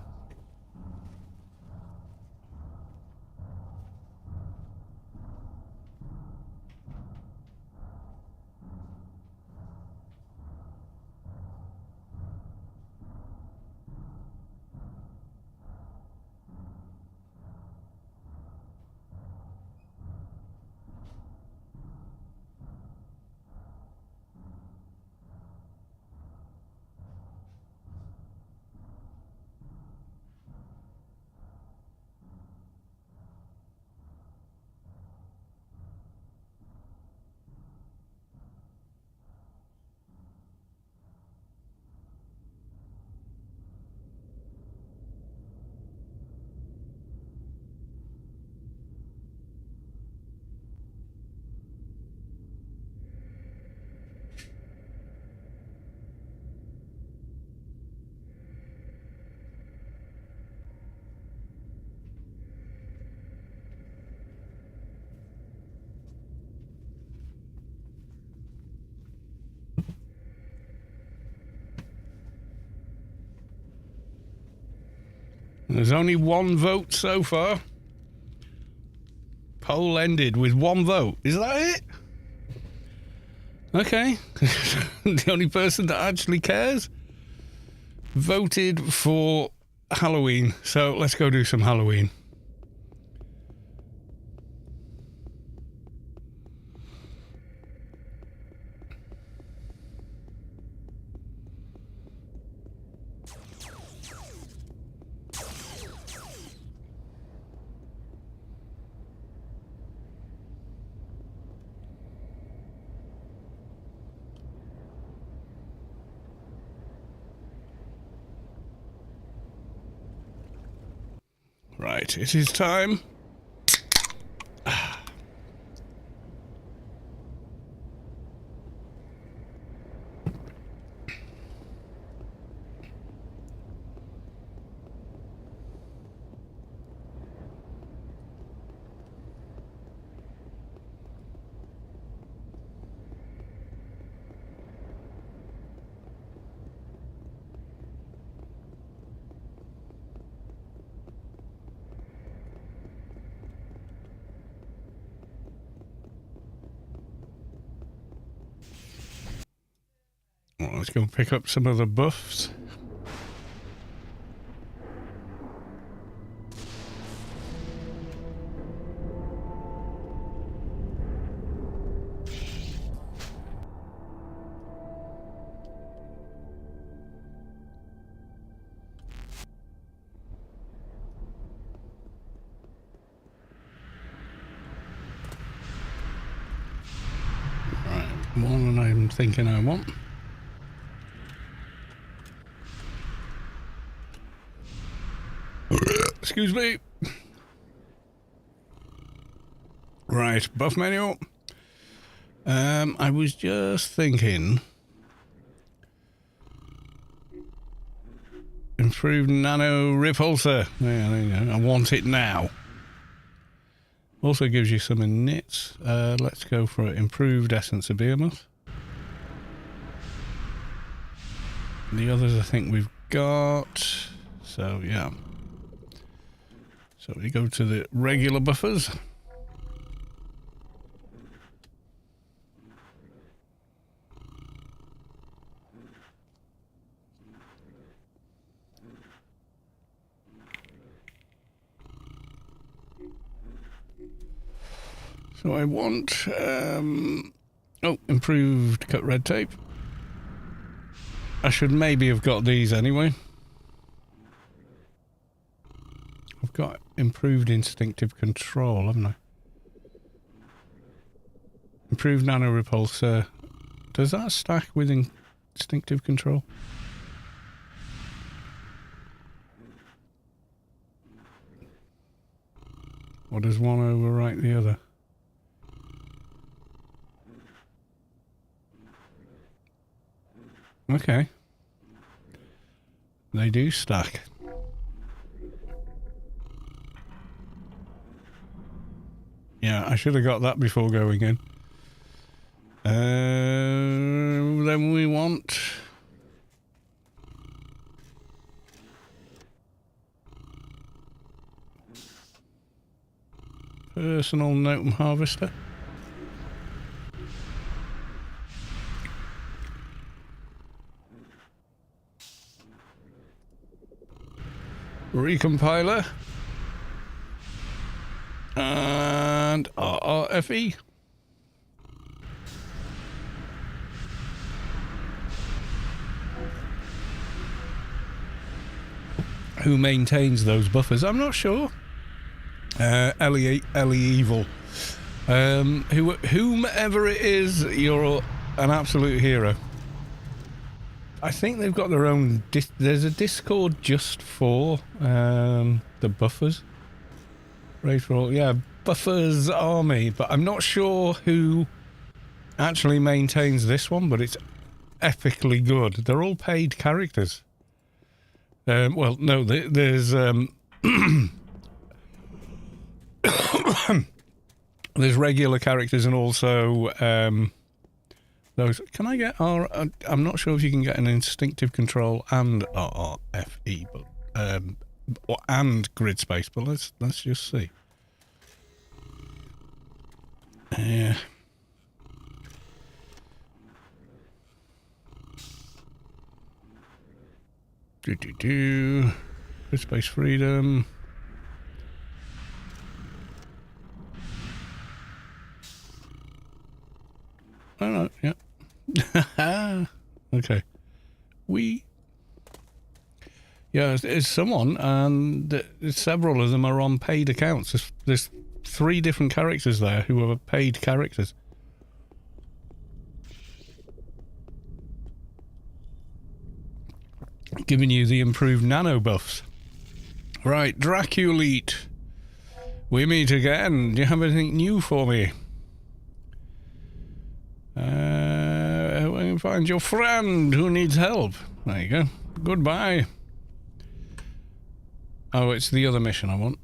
There's only one vote so far. Poll ended with one vote. Is that it? Okay. The only person that actually cares voted for Halloween. So let's go do some Halloween. Right, it is time. Well, let's go pick up some of the buffs. Right, more than I'm thinking I want. Excuse me. Right, buff menu. I was just thinking. Improved nano repulsor. Yeah, there you go. I want it now. Also gives you some in knits. Let's go for improved essence of behemoth. The others I think we've got. So yeah. So we go to the regular buffers. So I want, improved cut red tape. I should maybe have got these anyway. I've got improved instinctive control, haven't I? Improved nano repulsor, Does that stack with instinctive control? Or does one overwrite the other? Okay. They do stack. Yeah, I should have got that before going in. Then we want... personal Notum harvester. Recompiler. And RRFE. Who maintains those buffers? I'm not sure. Ellie Evil. Whomever it is, you're an absolute hero. I think they've got their own... there's a Discord just for the buffers. Race for all... yeah, Buffers Army. But I'm not sure who actually maintains this one, but it's epically good. They're all paid characters. Well, no, there's... there's regular characters and also those. Can I get I'm not sure if you can get an instinctive control and RRFE, but and grid space. But let's just see. Yeah. Grid space freedom. Oh, no, yeah. Okay. Yeah, it's someone, and several of them are on paid accounts. There's 3 different characters there who are paid characters. Giving you the improved nano buffs. Right, Draculite. We meet again. Do you have anything new for me? When you find your friend who needs help. There you go. Goodbye. Oh, it's the other mission I want.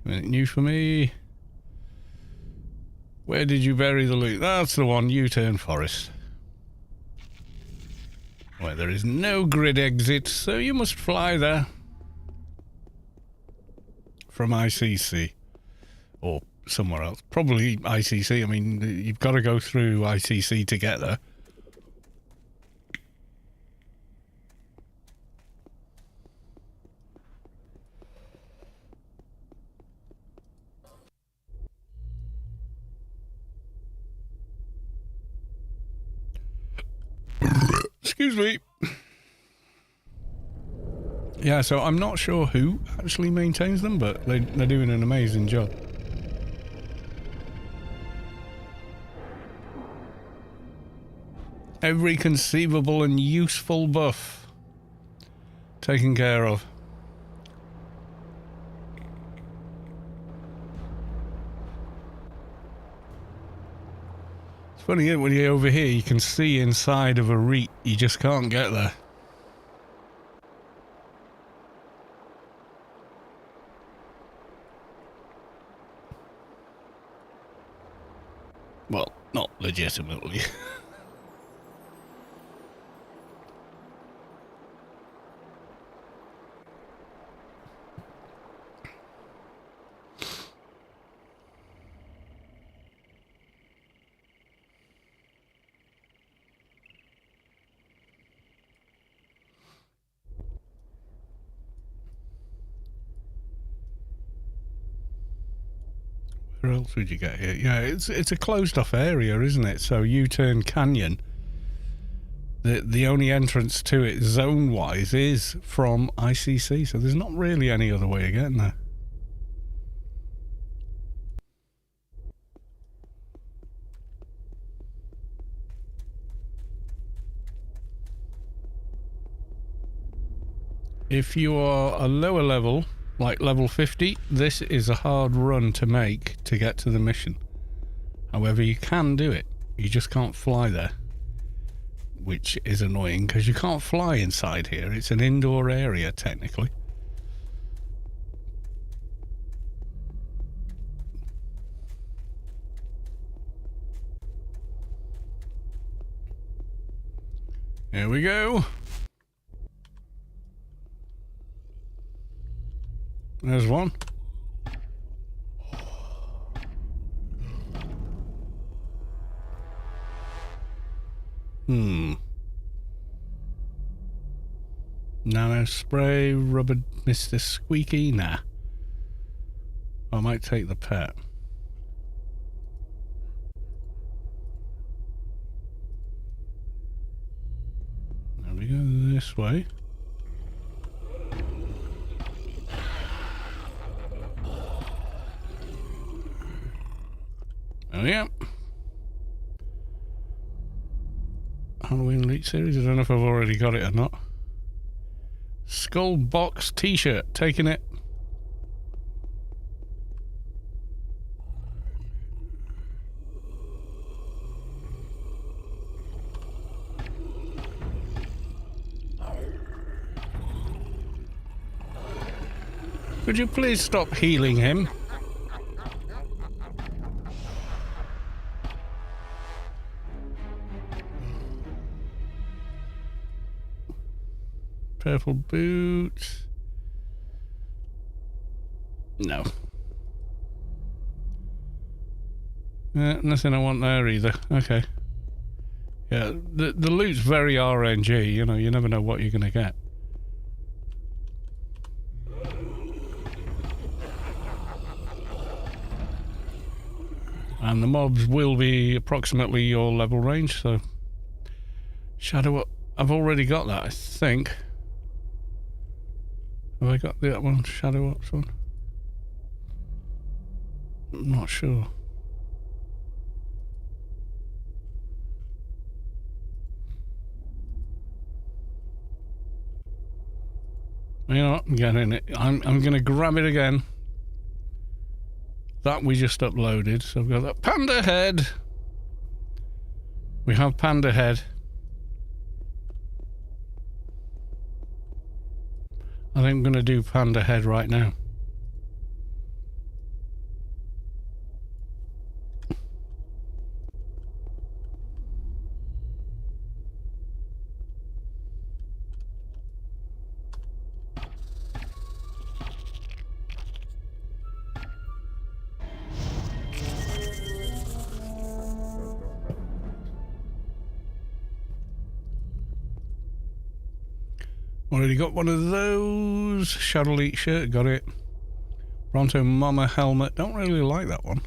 Anything new for me? Where did you bury the loot? That's the one, U-turn forest. Where there is no grid exit, so you must fly there. From ICC. Or somewhere else. Probably ICC. I mean, you've got to go through ICC to get there. Excuse me. Yeah, so I'm not sure who actually maintains them, but they're doing an amazing job. Every conceivable and useful buff taken care of. It's funny, when you're over here, you can see inside of a reet. You just can't get there. Well, not legitimately. Where else would you get here? Yeah, it's a closed off area, isn't it? So U-turn Canyon, the only entrance to it zone wise is from ICC, so there's not really any other way of getting there. If you are a lower level, like level 50, this is a hard run to make to get to the mission. However, you can do it. You just can't fly there, which is annoying because you can't fly inside here. It's an indoor area, technically. Here we go. There's one. Nano spray, rubber Mr. Squeaky. Nah. I might take the pet. There we go this way. Oh yeah. Halloween Elite Series. I don't know if I've already got it or not. Skull Box T-shirt. Taking it. Could you please stop healing him? Purple boots. No. Nothing I want there either. Okay. Yeah, the loot's very RNG, you know, you never know what you're gonna get. And the mobs will be approximately your level range, so... Shadow up. I've already got that, I think. Have I got that one? Shadow Ops one? I'm not sure. You know what? I'm getting it. I'm going to grab it again. That we just uploaded. So I've got that panda head. We have panda head. I think I'm going to do panda head right now. Already got one of those. Shadow Elite shirt, got it. Bronto Mama helmet, don't really like that one.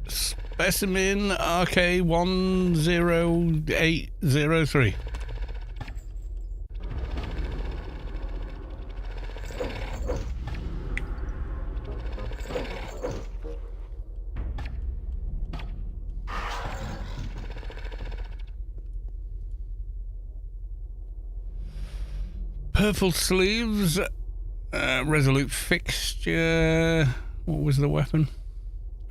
Specimen RK10803. Purple sleeves, resolute fixture. What was the weapon?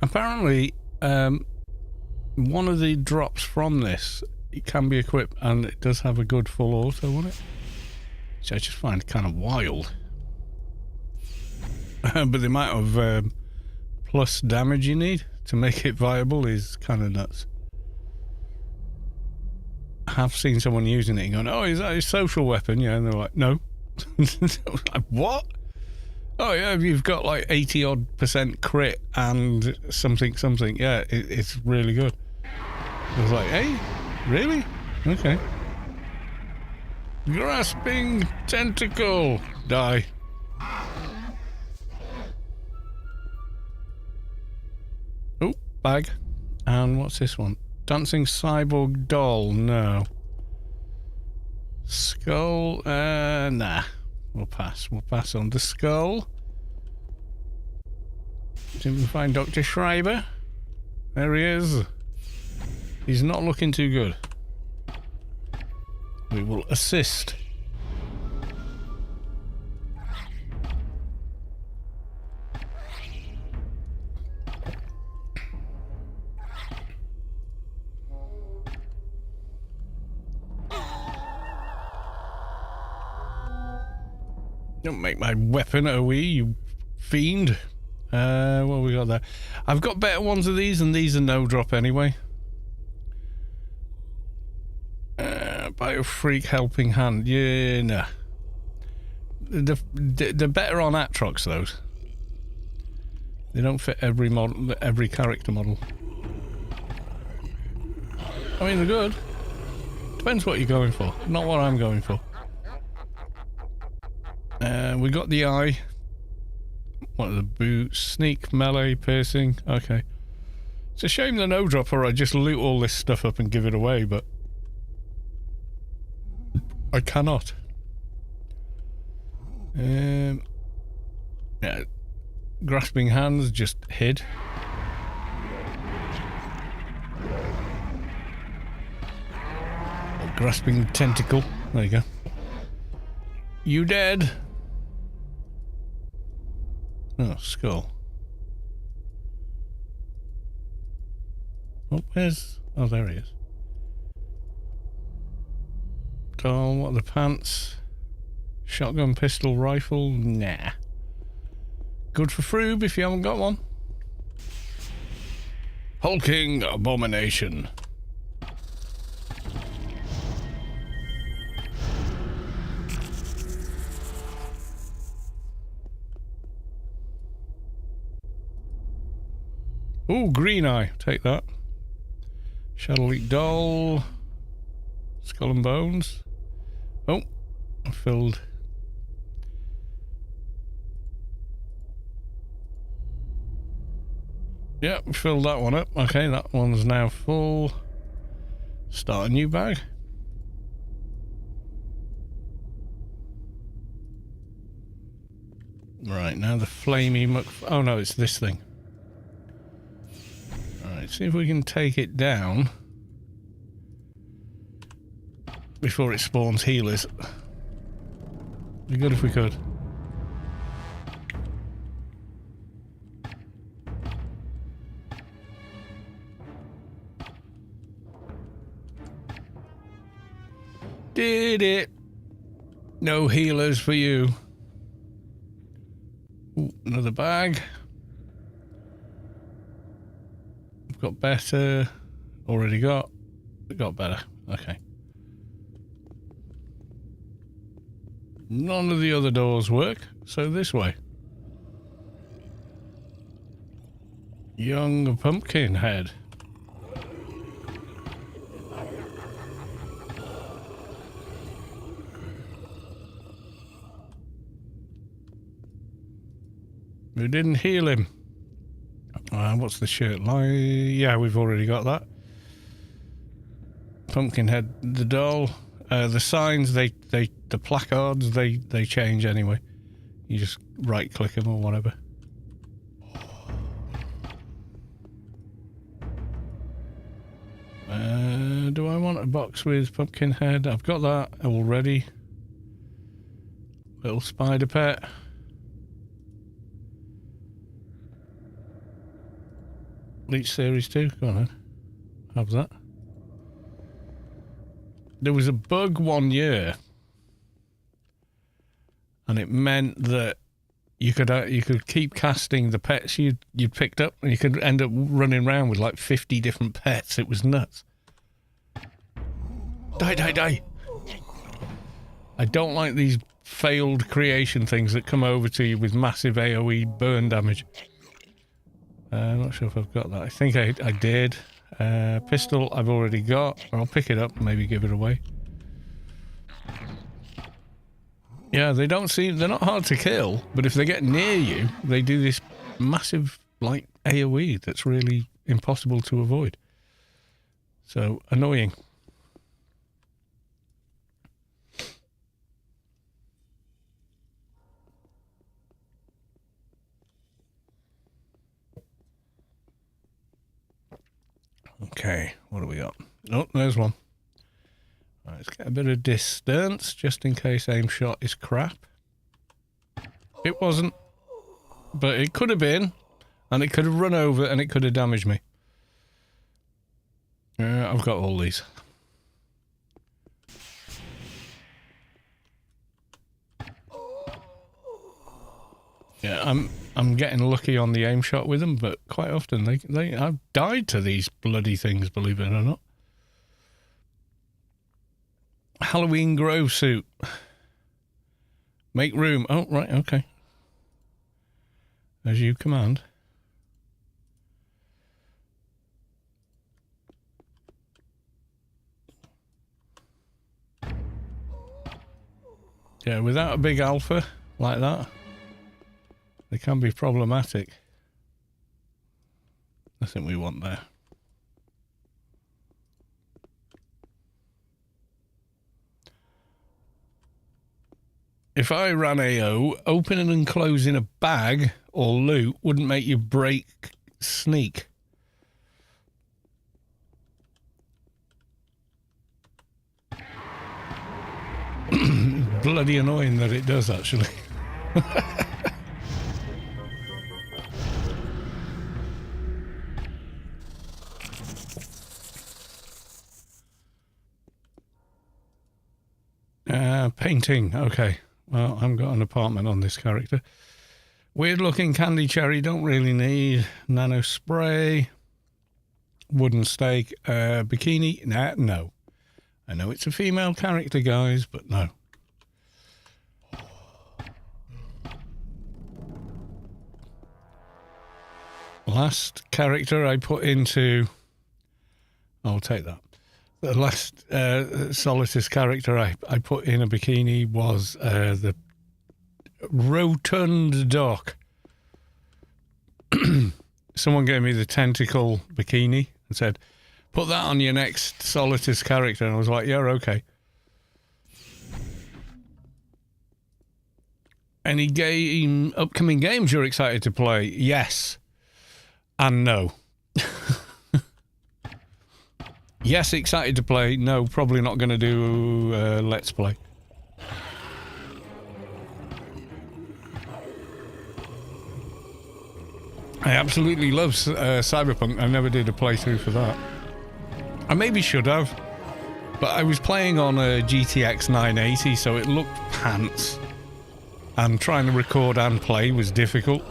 Apparently, one of the drops from this, it can be equipped, and it does have a good full auto on it, which I just find kind of wild. But the amount of plus damage you need to make it viable is kind of nuts. I have seen someone using it and going, oh, is that his social weapon? Yeah, and they're like, no. Like, what? Oh, yeah, you've got like 80-odd% crit and something. Yeah, it's really good. I was like, hey, really? Okay. Grasping tentacle. Die. Oh, bag. And what's this one? Dancing cyborg doll. No. Skull. Nah. We'll pass. We'll pass on the skull. Didn't we find Dr. Schreiber? There he is. He's not looking too good. We will assist. Don't make my weapon OE, you fiend. What have we got there? I've got better ones of these, and these are no drop anyway. Biofreak helping hand. Yeah, nah. They're better on Atrox, those. They don't fit every model, every character model. I mean, they're good. Depends what you're going for. Not what I'm going for. We got the eye. What are the boots? Sneak, melee, piercing. Okay. It's a shame the no drop, or I just loot all this stuff up and give it away, but I cannot. Yeah. Grasping hands just hid. Grasping tentacle. There you go. You dead? Oh, skull. Oh, where's... Oh, there he is. Doll, what are the pants? Shotgun, pistol, rifle? Nah. Good for Froob if you haven't got one. Hulking abomination. Ooh, green eye. Take that. Shadow Leak doll. Skull and bones. Oh, I filled. Yeah, we filled that one up. Okay, that one's now full. Start a new bag. Right, now the flamey oh no, it's this thing. Alright, see if we can take it down before it spawns healers. Be good if we could. Did it. No healers for you. Ooh, another bag. We've got better. Already got. We got better. Okay. None of the other doors work, so this way. Young pumpkin head. We didn't heal him. What's the shirt like? Yeah, we've already got that. Pumpkinhead, the doll, the signs, the placards, they change anyway. You just right click them or whatever. Do I want a box with Pumpkinhead? I've got that already. Little spider pet. Leech Series 2, go on then. Have that. There was a bug one year, and it meant that you could keep casting the pets you'd picked up, and you could end up running around with like 50 different pets. It was nuts. Die, die, die! I don't like these failed creation things that come over to you with massive AoE burn damage. I'm not sure if I've got that. I think I did. Pistol I've already got. I'll pick it up and maybe give it away. Yeah, they don't seem... They're not hard to kill, but if they get near you, they do this massive, like, AoE that's really impossible to avoid. So, annoying. Okay, what do we got? Oh, there's one. Right, Let's get a bit of distance, just in case aim shot is crap. It wasn't, but it could have been, and it could have run over, and it could have damaged me. I've got all these. Yeah, I'm getting lucky on the aim shot with them, but quite often I've died to these bloody things, believe it or not. Halloween grow suit. Make room. Oh, right, okay. As you command. Yeah, without a big alpha like that, they can be problematic. Nothing we want there. If I ran AO, opening and closing a bag or loot wouldn't make you break sneak. Bloody annoying that it does, actually. Painting, okay. Well, I've got an apartment on this character. Weird looking candy cherry, don't really need. Nano spray. Wooden stake. Bikini, nah, no. I know it's a female character, guys, but no. Last character I put into... I'll take that. The last Solitus character I put in a bikini was the Rotund Doc. Someone gave me the tentacle bikini and said, put that on your next Solitus character. And I was like, yeah, okay. Any upcoming games you're excited to play? Yes. And no. Yes, excited to play. No, probably not going to do Let's Play. I absolutely love Cyberpunk. I never did a playthrough for that. I maybe should have, but I was playing on a GTX 980, so it looked pants. And trying to record and play was difficult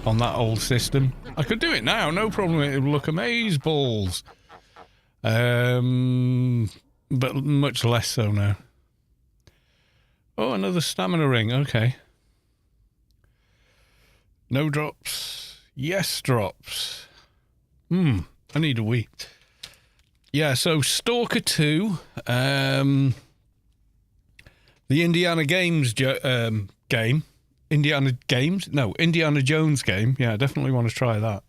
on that old system. I could do it now, no problem. It would look amazeballs. But much less so now. Oh, another stamina ring. Okay. No drops. Yes drops. I need a wee. Yeah, so Stalker 2. The Indiana Games game. Indiana Games? No, Indiana Jones game. Yeah, I definitely want to try that.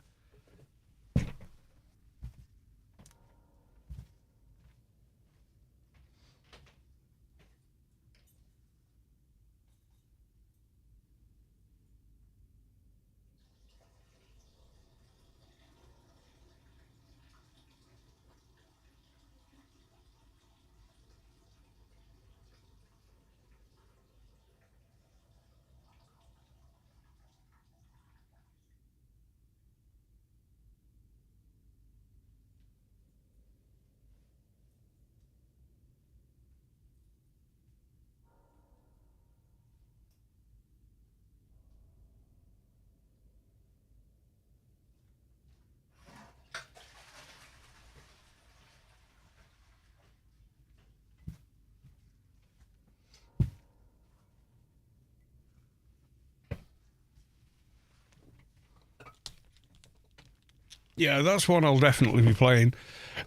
Yeah, that's one I'll definitely be playing.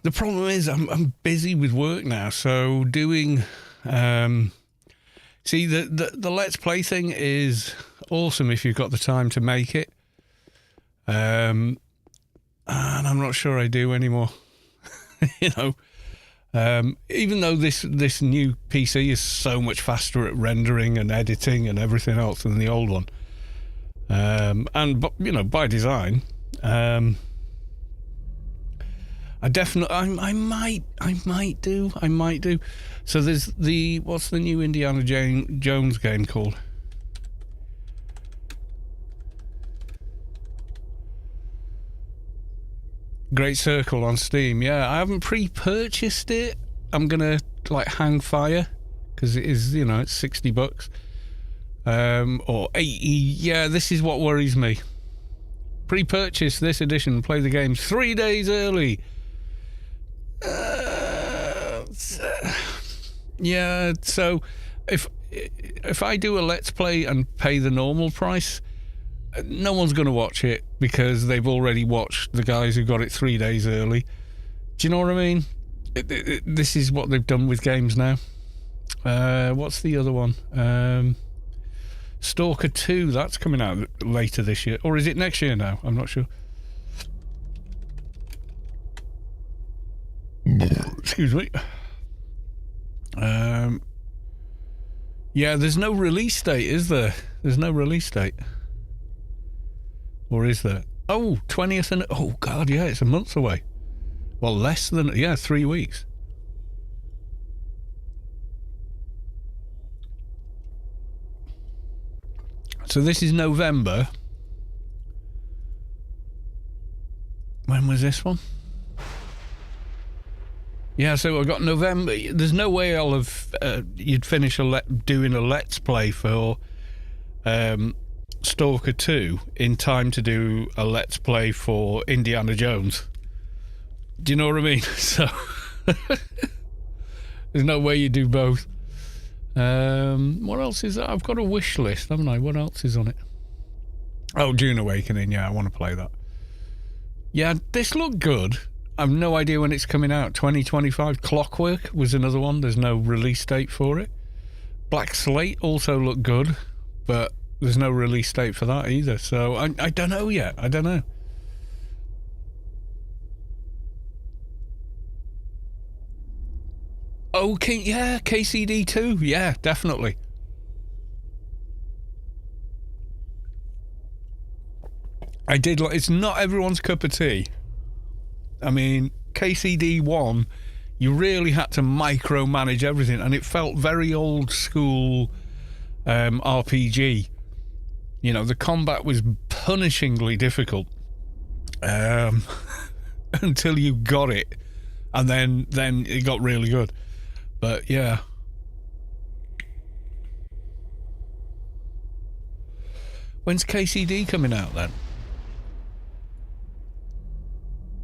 The problem is I'm busy with work now, so doing... see, the Let's Play thing is awesome if you've got the time to make it. And I'm not sure I do anymore. You know, even though this new PC is so much faster at rendering and editing and everything else than the old one. And, you know, by design... I might do. So there's what's the new Indiana Jones game called? Great Circle on Steam. Yeah, I haven't pre-purchased it. I'm gonna like hang fire because it is, you know, it's $60 or 80. Yeah, this is what worries me. Pre-purchase this edition, play the game 3 days early. Yeah, so if I do a let's play and pay the normal price, no one's going to watch it because they've already watched the guys who got it 3 days early. Do you know what I mean? This is what they've done with games now. What's the other one? Stalker 2, that's coming out later this year. Or is it next year now? I'm not sure. Excuse me. Yeah, there's no release date, is there? There's no release date. Or is there? Oh, 20th and... Oh, God, yeah, it's a month away. Well, less than... Yeah, 3 weeks. So this is November. When was this one? Yeah, so I got November. There's no way I'll have... you'd finish doing a Let's Play for Stalker 2 in time to do a Let's Play for Indiana Jones. Do you know what I mean? So there's no way you do both. What else is that? I've got a wish list, haven't I? What else is on it? Oh, Dune Awakening. Yeah, I want to play that. Yeah, this looked good. I've no idea when it's coming out. 2025. Clockwork was another one. There's no release date for it. Black Slate also looked good, but there's no release date for that either. So I don't know yet. I don't know. Okay, yeah, KCD 2. Yeah, definitely. I did like... It's not everyone's cup of tea. I mean, KCD 1, you really had to micromanage everything, and it felt very old school RPG. You know, the combat was punishingly difficult until you got it, and then it got really good. But yeah. When's KCD coming out then?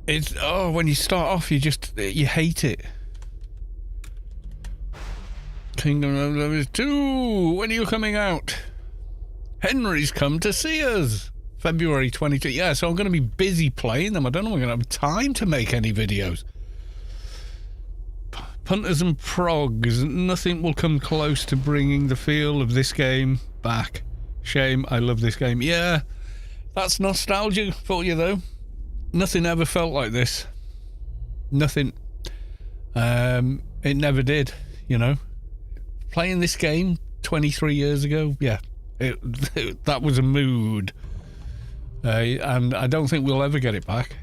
It's when you start off, you hate it. Kingdom of Love 2. When are you coming out? Henry's come to see us. February 22. Yeah, so I'm going to be busy playing them. I don't know if I'm going to have time to make any videos. Punters and Progs. Nothing will come close to bringing the feel of this game back. Shame. I love this game. Yeah, that's nostalgia for you though. Nothing ever felt like this. Nothing. It never did, you know. Playing this game 23 years ago, yeah, that was a mood. And I don't think we'll ever get it back.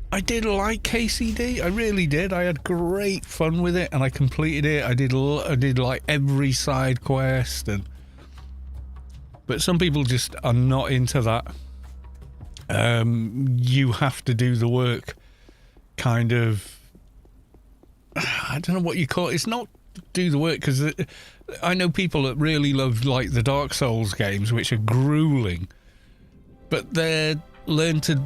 I did like KCD. I really did. I had great fun with it, and I completed it. I did like every side quest, but some people just are not into that. You have to do the work, kind of. I don't know what you call it. It's not do the work, because I know people that really love like the Dark Souls games, which are grueling, but they're learn to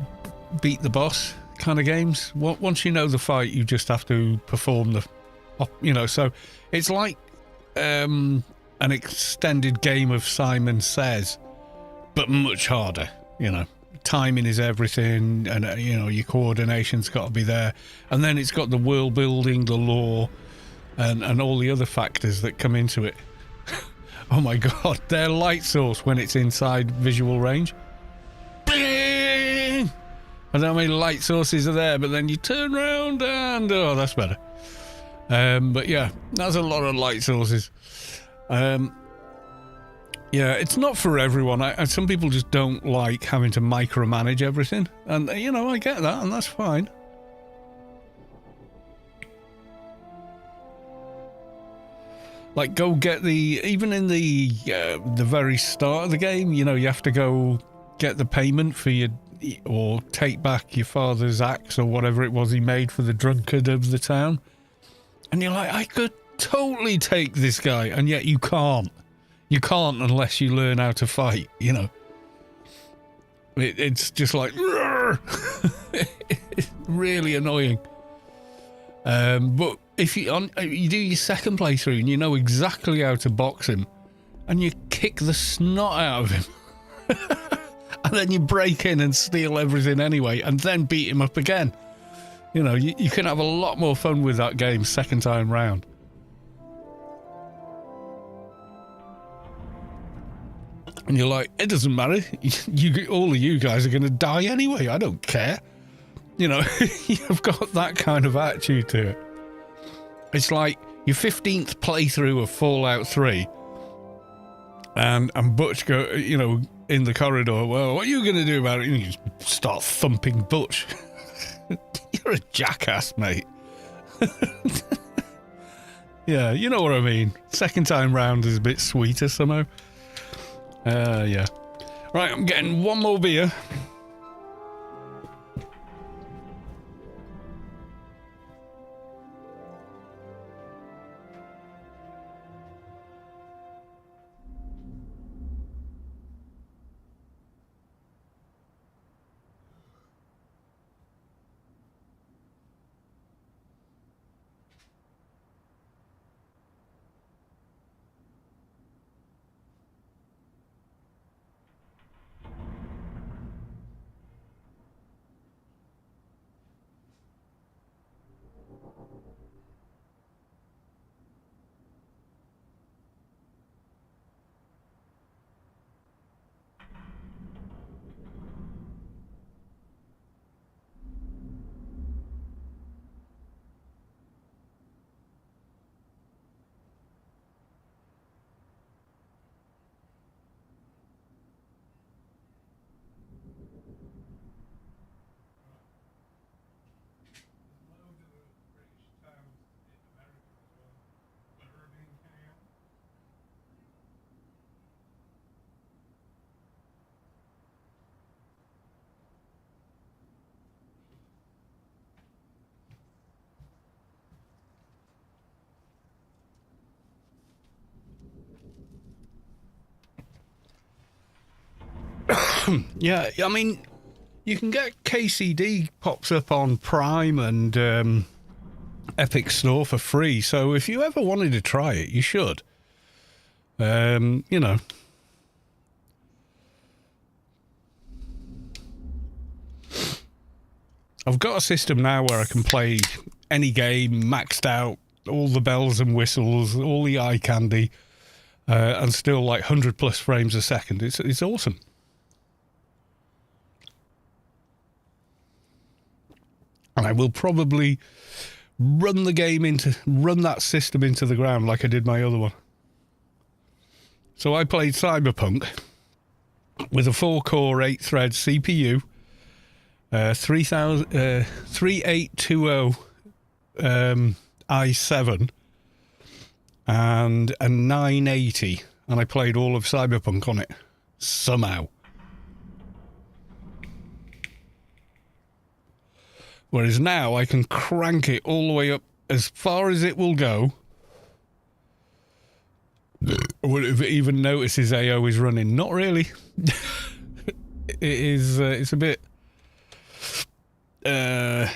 beat the boss kind of games. Once you know the fight, you just have to perform the, you know. So it's like an extended game of Simon Says, but much harder. You know, timing is everything, and you know, your coordination's got to be there, and then it's got the world building, the lore, and all the other factors that come into it. Oh my god, their light source when it's inside visual range. Bing! I don't know how many light sources are there, but then you turn around and oh, that's better. But yeah, that's a lot of light sources. Yeah, it's not for everyone. Some people just don't like having to micromanage everything. And, you know, I get that, and that's fine. Like, go get even in the very start of the game, you know, you have to go get the payment for or take back your father's axe or whatever it was he made for the drunkard of the town. And you're like, I could totally take this guy, and yet you can't. You can't unless you learn how to fight, you know. It's just like... it's really annoying. But if you do your second playthrough and you know exactly how to box him, and you kick the snot out of him, and then you break in and steal everything anyway, and then beat him up again. You know, you can have a lot more fun with that game second time round. And you're like, it doesn't matter. All of you guys are going to die anyway. I don't care. You know, you've got that kind of attitude to it. It's like your 15th playthrough of Fallout 3. And Butch you know, in the corridor, well, what are you going to do about it? And you just start thumping Butch. You're a jackass, mate. Yeah, you know what I mean. Second time round is a bit sweeter somehow. Yeah. Right, I'm getting one more beer. Yeah, I mean, you can get KCD pops up on Prime and Epic Store for free, so if you ever wanted to try it, you should. You know. I've got a system now where I can play any game, maxed out, all the bells and whistles, all the eye candy, and still like 100 plus frames a second. It's awesome. And I will probably run that system into the ground like I did my other one. So I played Cyberpunk with a 4-core, 8-thread CPU, 3820 i7, and a 980, and I played all of Cyberpunk on it somehow. Whereas now I can crank it all the way up as far as it will go. Would it even notices AO is running? Not really. It is. It's a bit. There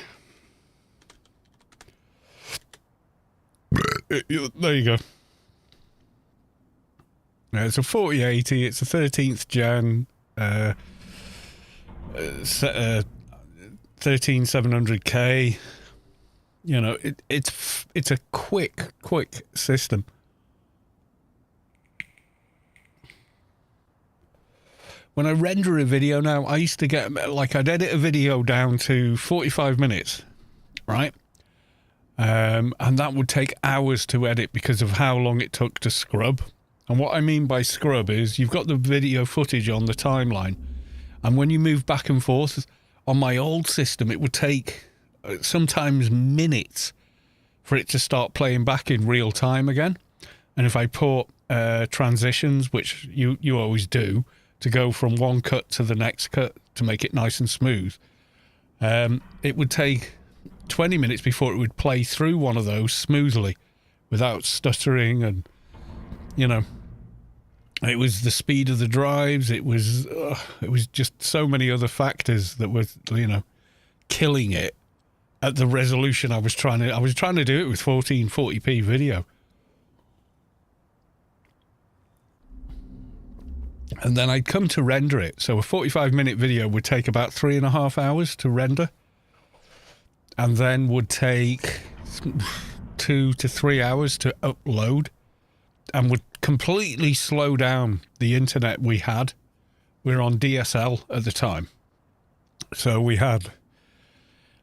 you go. It's a 4080. It's a 13th gen. 13700K. You know, it's a quick system. When I render a video now, I used to get, like, I'd edit a video down to 45 minutes, right? And that would take hours to edit because of how long it took to scrub. And what I mean by scrub is you've got the video footage on the timeline, and when you move back and forth, on my old system, it would take sometimes minutes for it to start playing back in real time again. And if I put transitions, which you always do, to go from one cut to the next cut to make it nice and smooth, it would take 20 minutes before it would play through one of those smoothly without stuttering. And, you know, it was the speed of the drives. It was just so many other factors that were, you know, killing it at the resolution I was trying to do it with 1440p video. And then I'd come to render it. So a 45-minute video would take about 3.5 hours to render, and then would take 2 to 3 hours to upload, and would completely slow down the internet we had. We were on DSL at the time. So we had,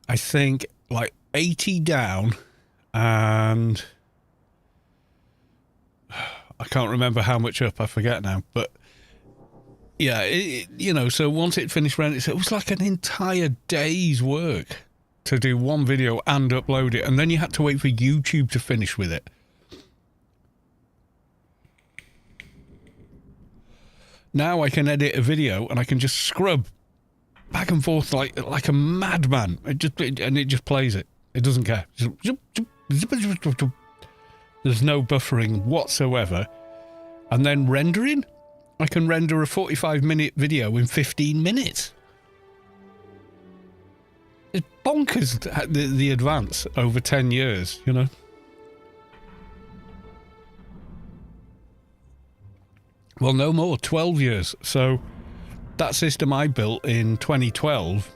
I think, like 80 down, and I can't remember how much up, I forget now, but yeah, you know, so once it finished rendering, it was like an entire day's work to do one video and upload it, and then you had to wait for YouTube to finish with it. Now I can edit a video and I can just scrub back and forth like a madman. It just plays it. It doesn't care. There's no buffering whatsoever. And then rendering, I can render a 45-minute video in 15 minutes. It's bonkers, the advance over 10 years, you know. Well, no more, 12 years. So that system I built in 2012,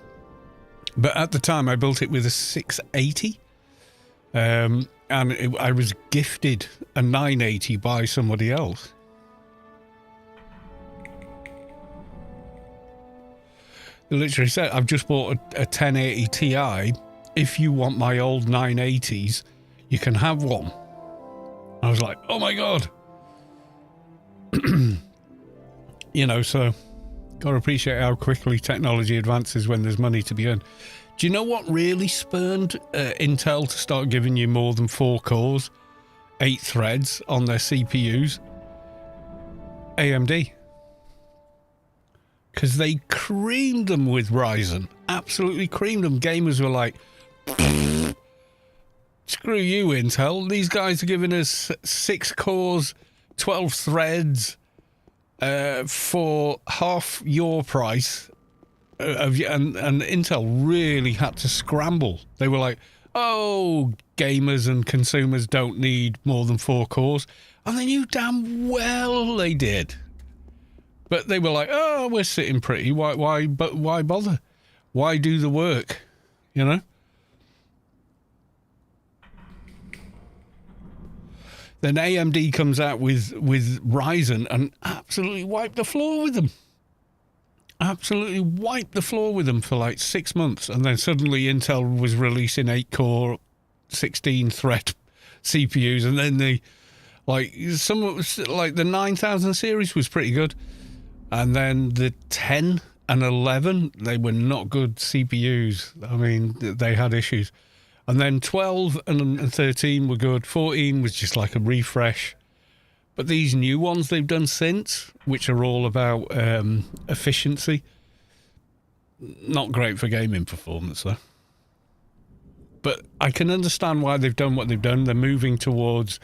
but at the time I built it with a 680, and I was gifted a 980 by somebody else. They literally said, I've just bought a 1080 Ti. If you want my old 980s, you can have one. I was like, oh my God. You know, so got to appreciate how quickly technology advances when there's money to be earned. Do you know what really spurned Intel to start giving you more than 4 cores, 8 threads on their CPUs? AMD. Because they creamed them with Ryzen. Absolutely creamed them. Gamers were like, screw you, Intel. These guys are giving us 6 cores, 12 threads for half your price. And Intel really had to scramble. They were like, oh, gamers and consumers don't need more than 4 cores. And they knew damn well they did. But they were like, oh, we're sitting pretty. Why bother? Why do the work? You know? Then AMD comes out with Ryzen and absolutely wiped the floor with them. Absolutely wiped the floor with them for like 6 months. And then suddenly Intel was releasing 8-core, 16-thread CPUs. And then the 9000 series was pretty good. And then the 10 and 11, they were not good CPUs. I mean, they had issues. And then 12 and 13 were good. 14 was just like a refresh. But these new ones they've done since, which are all about efficiency, not great for gaming performance, though. But I can understand why they've done what they've done. They're moving towards,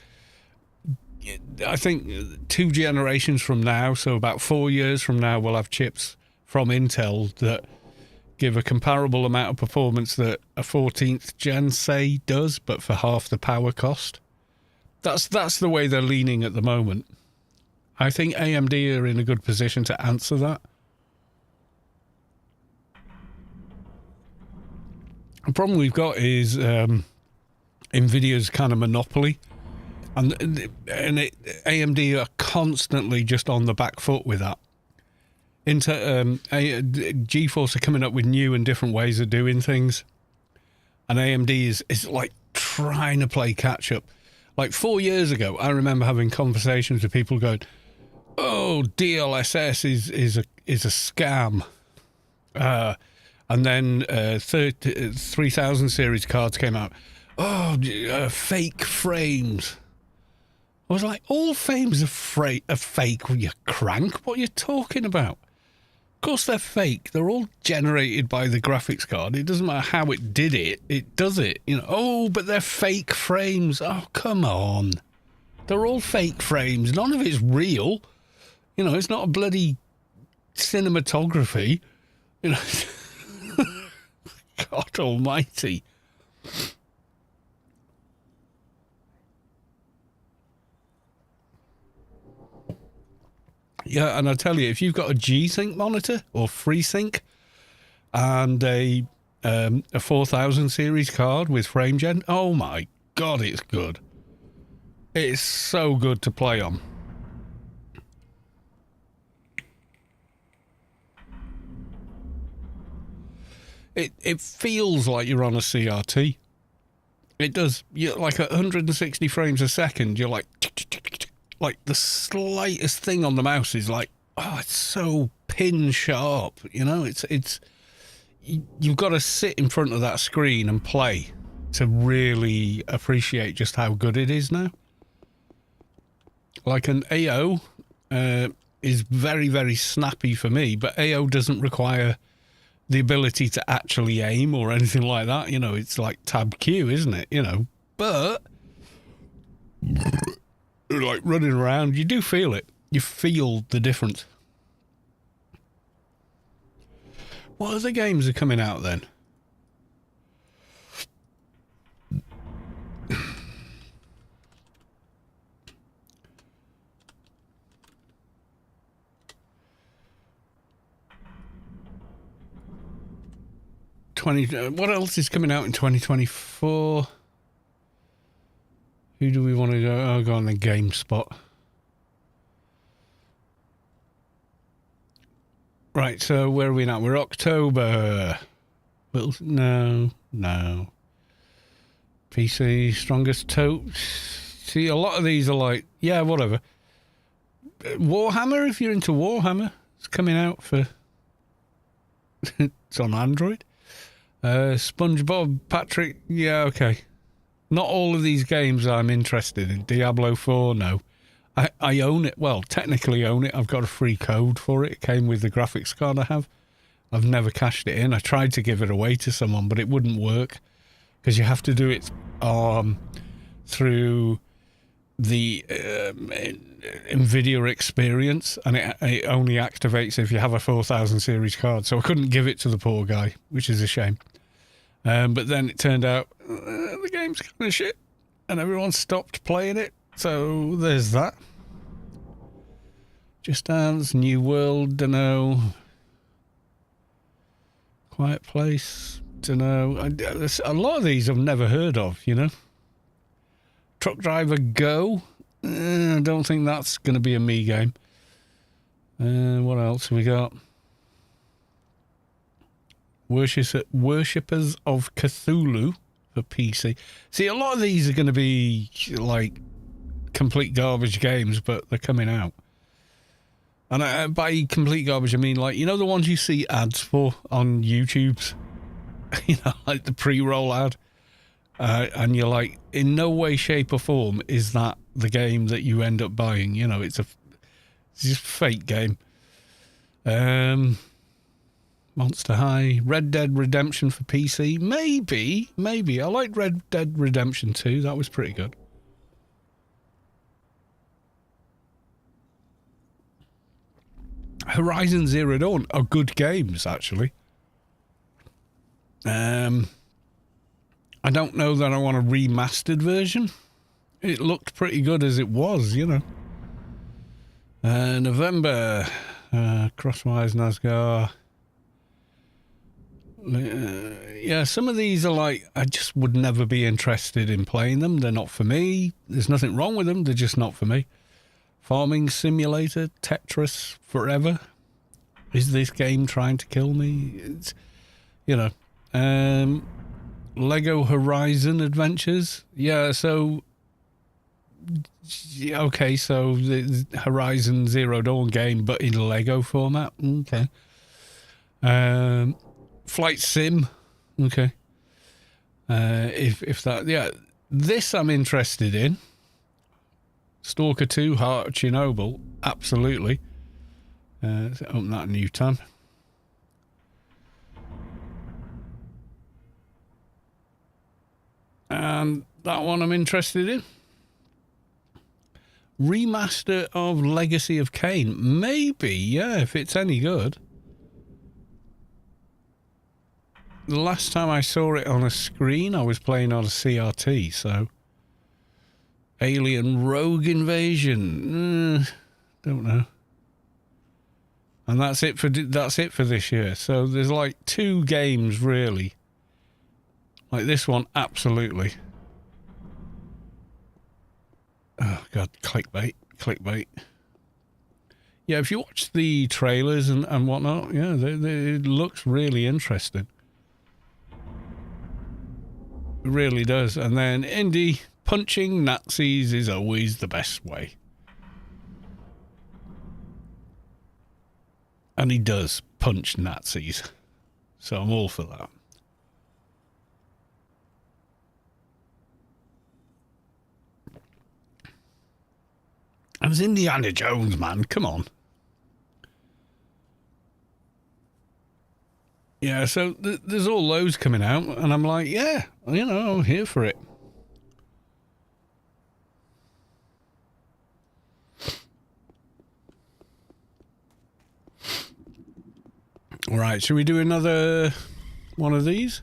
I think, 2 generations from now, so about 4 years from now, we'll have chips from Intel that give a comparable amount of performance that a 14th gen, say, does, but for half the power cost. That's the way they're leaning at the moment. I think AMD are in a good position to answer that. The problem we've got is NVIDIA's kind of monopoly. And AMD are constantly just on the back foot with that. GeForce are coming up with new and different ways of doing things. And AMD is like trying to play catch up. Like 4 years ago, I remember having conversations with people going, "Oh, DLSS is a scam," and then 3000 series cards came out. Oh, fake frames. I was like, all frames are fake. You crank? What are you talking about? Of course they're fake. They're all generated by the graphics card. It doesn't matter how it did it. It does it. You know. Oh, but they're fake frames. Oh, come on. They're all fake frames. None of it's real. You know, it's not a bloody cinematography. You know. God almighty. Yeah, and I tell you, if you've got a G-Sync monitor or FreeSync and a 4000 series card with frame gen, oh my God, it's good. It's so good to play on. It feels like you're on a CRT. It does. You're like at 160 frames a second, you're like the slightest thing on the mouse is like, oh, it's so pin sharp, you know. You've got to sit in front of that screen and play to really appreciate just how good it is now. Like an AO is very, very snappy for me, but AO doesn't require the ability to actually aim or anything like that. You know, it's like tab Q, isn't it? You know, but like running around, you do feel it. You feel the difference. What other games are coming out then? What else is coming out in 2024? Who do we want to go? I'll go on the GameSpot. Right, so where are we now? We're October. Well, no. PC strongest tote. See, a lot of these are like, yeah, whatever. Warhammer, if you're into Warhammer, it's coming out for... it's on Android. SpongeBob, Patrick, yeah, okay. Not all of these games I'm interested in. Diablo 4, no. I own it. Well, technically own it. I've got a free code for it. It came with the graphics card I have. I've never cashed it in. I tried to give it away to someone, but it wouldn't work because you have to do it through the NVIDIA experience, and it only activates if you have a 4000 series card. So I couldn't give it to the poor guy, which is a shame. But then it turned out the game's kind of shit, and everyone stopped playing it. So there's that. Just Dance, New World, dunno. Quiet Place, dunno. A lot of these I've never heard of, you know. Truck Driver Go. I don't think that's going to be a me game. What else have we got? Worshippers of Cthulhu for PC. See, a lot of these are going to be like complete garbage games, but they're coming out. And by complete garbage, I mean, like, you know, the ones you see ads for on YouTube's, you know, like the pre-roll ad, and you're like, in no way, shape, or form is that the game that you end up buying. You know, it's just a fake game. Monster High, Red Dead Redemption for PC, maybe. I liked Red Dead Redemption 2. That was pretty good. Horizon Zero Dawn are good games, actually. I don't know that I want a remastered version. It looked pretty good as it was, you know. November, Crosswise, Nazgar. Yeah, some of these are like, I just would never be interested in playing them. They're not for me. There's nothing wrong with them. They're just not for me. Farming Simulator, Tetris Forever. Is this game trying to kill me? It's, you know. Lego Horizon Adventures. Yeah, so Okay, so the Horizon Zero Dawn game, but in Lego format. Okay. Flight Sim. Okay. If that, yeah, this I'm interested in. Stalker 2, Heart of Chernobyl, absolutely. Open that new tab. And that one I'm interested in. Remaster of Legacy of Kain. Maybe, yeah, if it's any good. The last time I saw it on a screen, I was playing on a CRT, so... Alien Rogue Invasion. Don't know. And that's it for this year. So there's like 2 games, really. Like this one, absolutely. Oh, God, clickbait. Yeah, if you watch the trailers and whatnot, yeah, it looks really interesting. It really does. And then indie, punching Nazis is always the best way. And he does punch Nazis. So I'm all for that. And it's Indiana Jones, man. Come on. Yeah, so there's all those coming out. And I'm like, yeah, you know, I'm here for it. All right, should we do another one of these?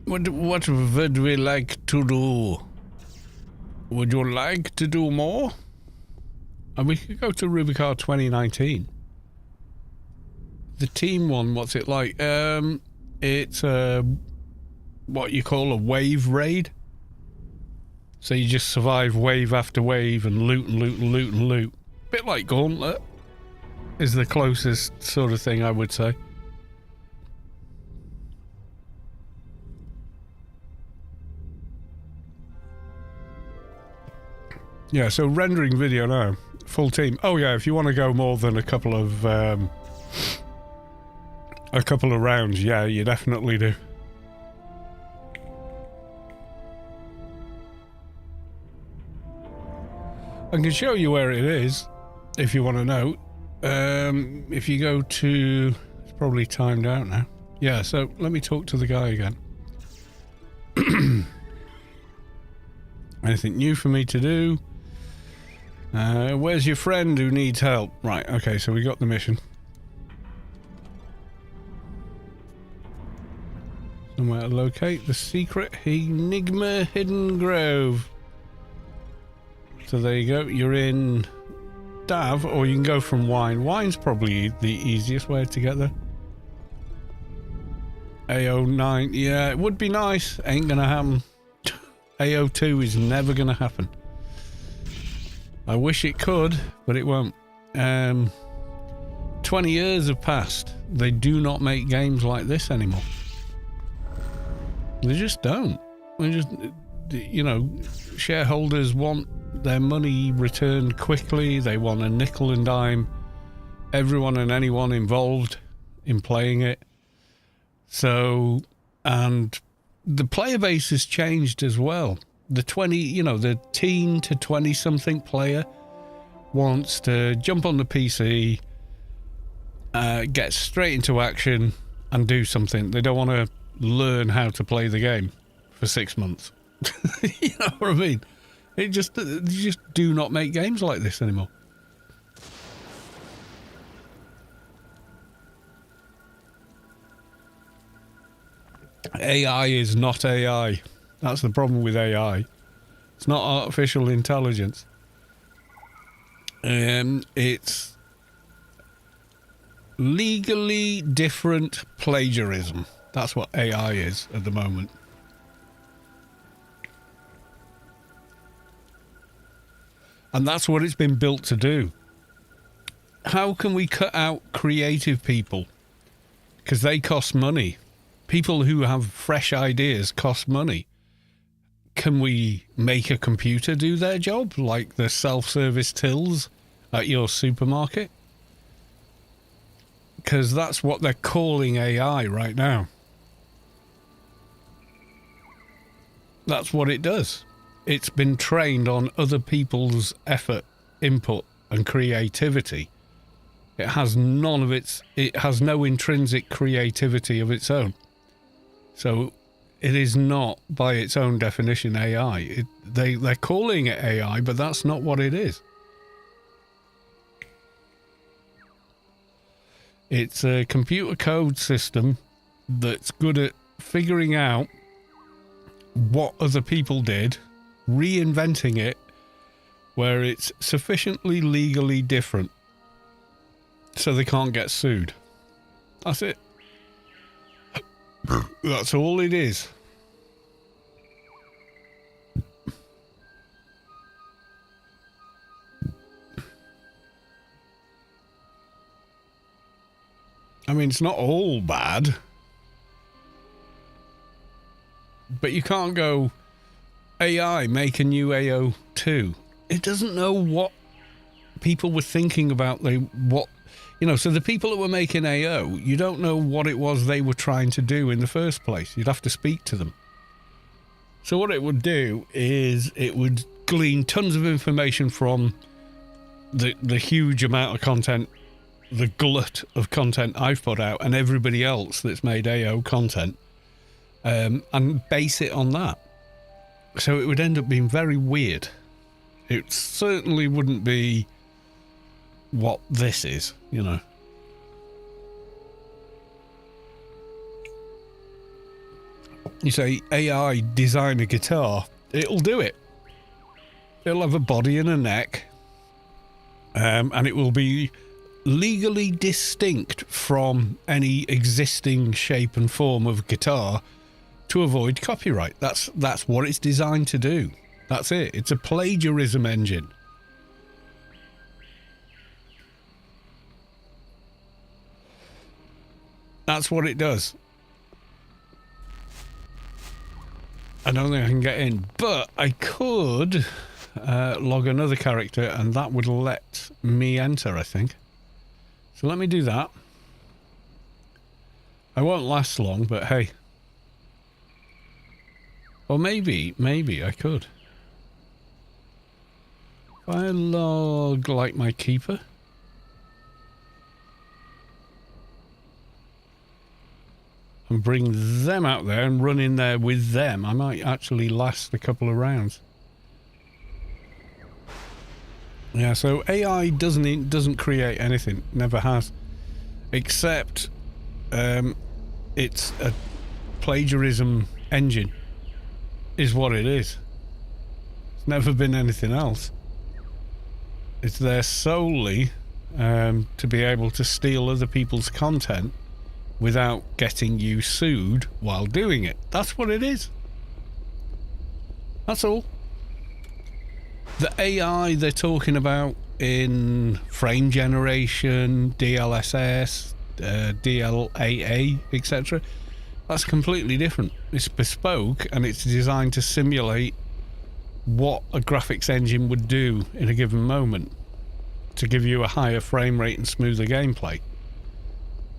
What would we like to do? Would you like to do more? And we could go to Rubicon 2019. The team one, what's it like? It's what you call a wave raid. So you just survive wave after wave and loot and loot and loot and loot. Bit like Gauntlet is the closest sort of thing I would say. Yeah, so rendering video now. Full team. Oh yeah, if you want to go more than a couple of rounds, yeah, you definitely do. I can show you where it is if you want to know. If you go to... It's probably timed out now. Yeah, so let me talk to the guy again. Anything new for me to do? Where's your friend who needs help? Right, okay, so we got the mission. Somewhere to locate the secret Enigma Hidden Grove. So there you go, you're in Dav, or you can go from Wine. Wine's probably the easiest way to get there. AO9, yeah, it would be nice. Ain't gonna happen. AO2 is never gonna happen. I wish it could, but it won't. 20 years have passed. They do not make games like this anymore. They just don't. They just, you know, shareholders want their money returned quickly. They want a nickel and dime. Everyone and anyone involved in playing it. So, and the player base has changed as well. The 20, you know, the teen to 20 something player wants to jump on the PC, get straight into action and do something. They don't want to learn how to play the game for 6 months. You know what I mean? They just do not make games like this anymore. AI is not AI. That's the problem with AI. It's not artificial intelligence. It's legally different plagiarism. That's what AI is at the moment. And that's what it's been built to do. how can we cut out creative people? Because they cost money. People who have fresh ideas cost money. Can we make a computer do their job, like the self-service tills at your supermarket? Because that's what they're calling AI right now. That's what it does. It's been trained on other people's effort, input, and creativity. It has no intrinsic creativity of its own. So it is not, by its own definition, AI. They're calling it AI, but that's not what it is. It's a computer code system that's good at figuring out what other people did, reinventing it where it's sufficiently legally different so they can't get sued. That's it. That's all it is. I mean, it's not all bad. But you can't go, AI, make a new AO2. It doesn't know what people were thinking about. So the people that were making AO, you don't know what it was they were trying to do in the first place. You'd have to speak to them. So what it would do is it would glean tons of information from the huge amount of content, the glut of content I've put out, and everybody else that's made AO content, and base it on that. So it would end up being very weird. It certainly wouldn't be what this is, you know. You say, AI, design a guitar. It'll do it. It'll have a body and a neck. And it will be legally distinct from any existing shape and form of guitar to avoid copyright. That's what it's designed to do. That's it. It's a plagiarism engine. That's what it does. I don't think I can get in, but I could log another character and that would let me enter, I think. So let me do that. I won't last long, but hey. Or maybe I could. If I log like my keeper. And bring them out there and run in there with them, I might actually last a couple of rounds. Yeah, so AI doesn't create anything, never has, except it's a plagiarism engine, is what it is. It's never been anything else. It's there solely to be able to steal other people's content without getting you sued while doing it. That's what it is. That's all. The AI they're talking about in frame generation, DLSS, DLAA, etc., that's completely different. It's bespoke and it's designed to simulate what a graphics engine would do in a given moment to give you a higher frame rate and smoother gameplay.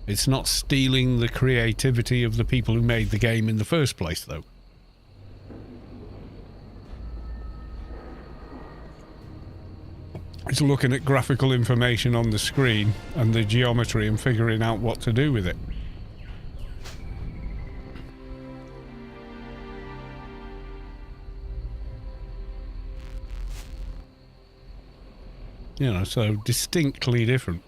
It's not stealing the creativity of the people who made the game in the first place, though. It's looking at graphical information on the screen and the geometry and figuring out what to do with it. You know, so distinctly different.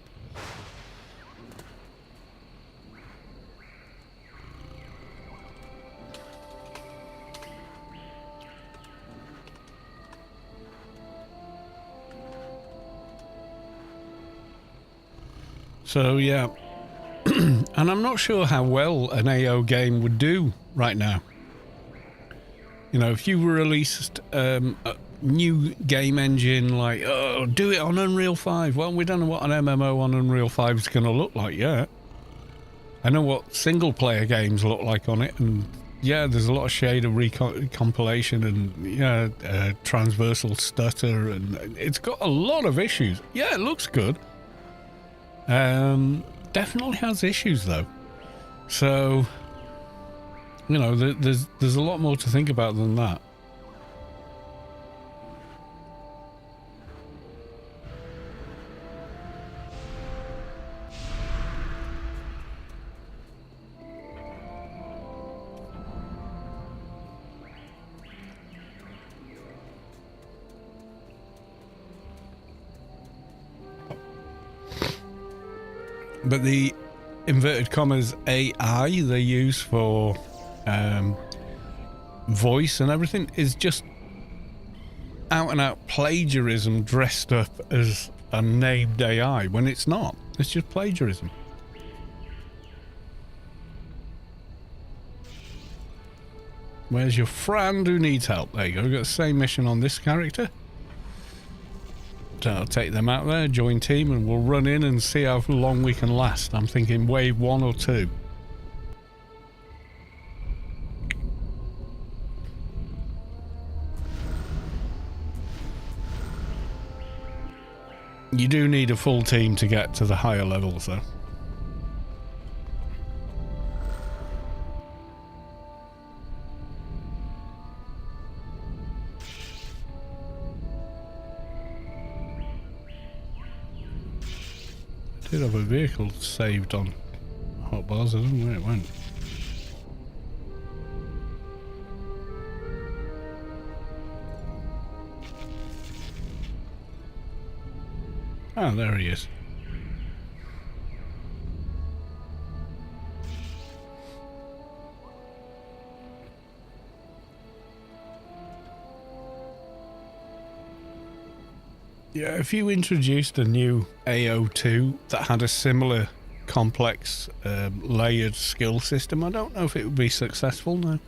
So yeah, and I'm not sure how well an AO game would do right now. You know, if you released new game engine, like, oh, do it on Unreal 5. Well, we don't know what an MMO on Unreal 5 is going to look like yet. I know what single-player games look like on it, and yeah, there's a lot of shader recompilation and yeah, transversal stutter, and it's got a lot of issues. Yeah, it looks good. Definitely has issues though. So, you know, there's a lot more to think about than that. But the inverted commas AI they use for voice and everything is just out and out plagiarism dressed up as a named AI when it's not. It's just plagiarism. Where's your friend who needs help? There you go. We've got the same mission on this character. So I'll take them out there, join team, and we'll run in and see how long we can last. I'm thinking wave 1 or 2. You do need a full team to get to the higher levels, though. I did have a vehicle saved on hotbars. I don't know where it went. Ah, there he is. Yeah, if you introduced a new AO2 that had a similar complex layered skill system, I don't know if it would be successful now.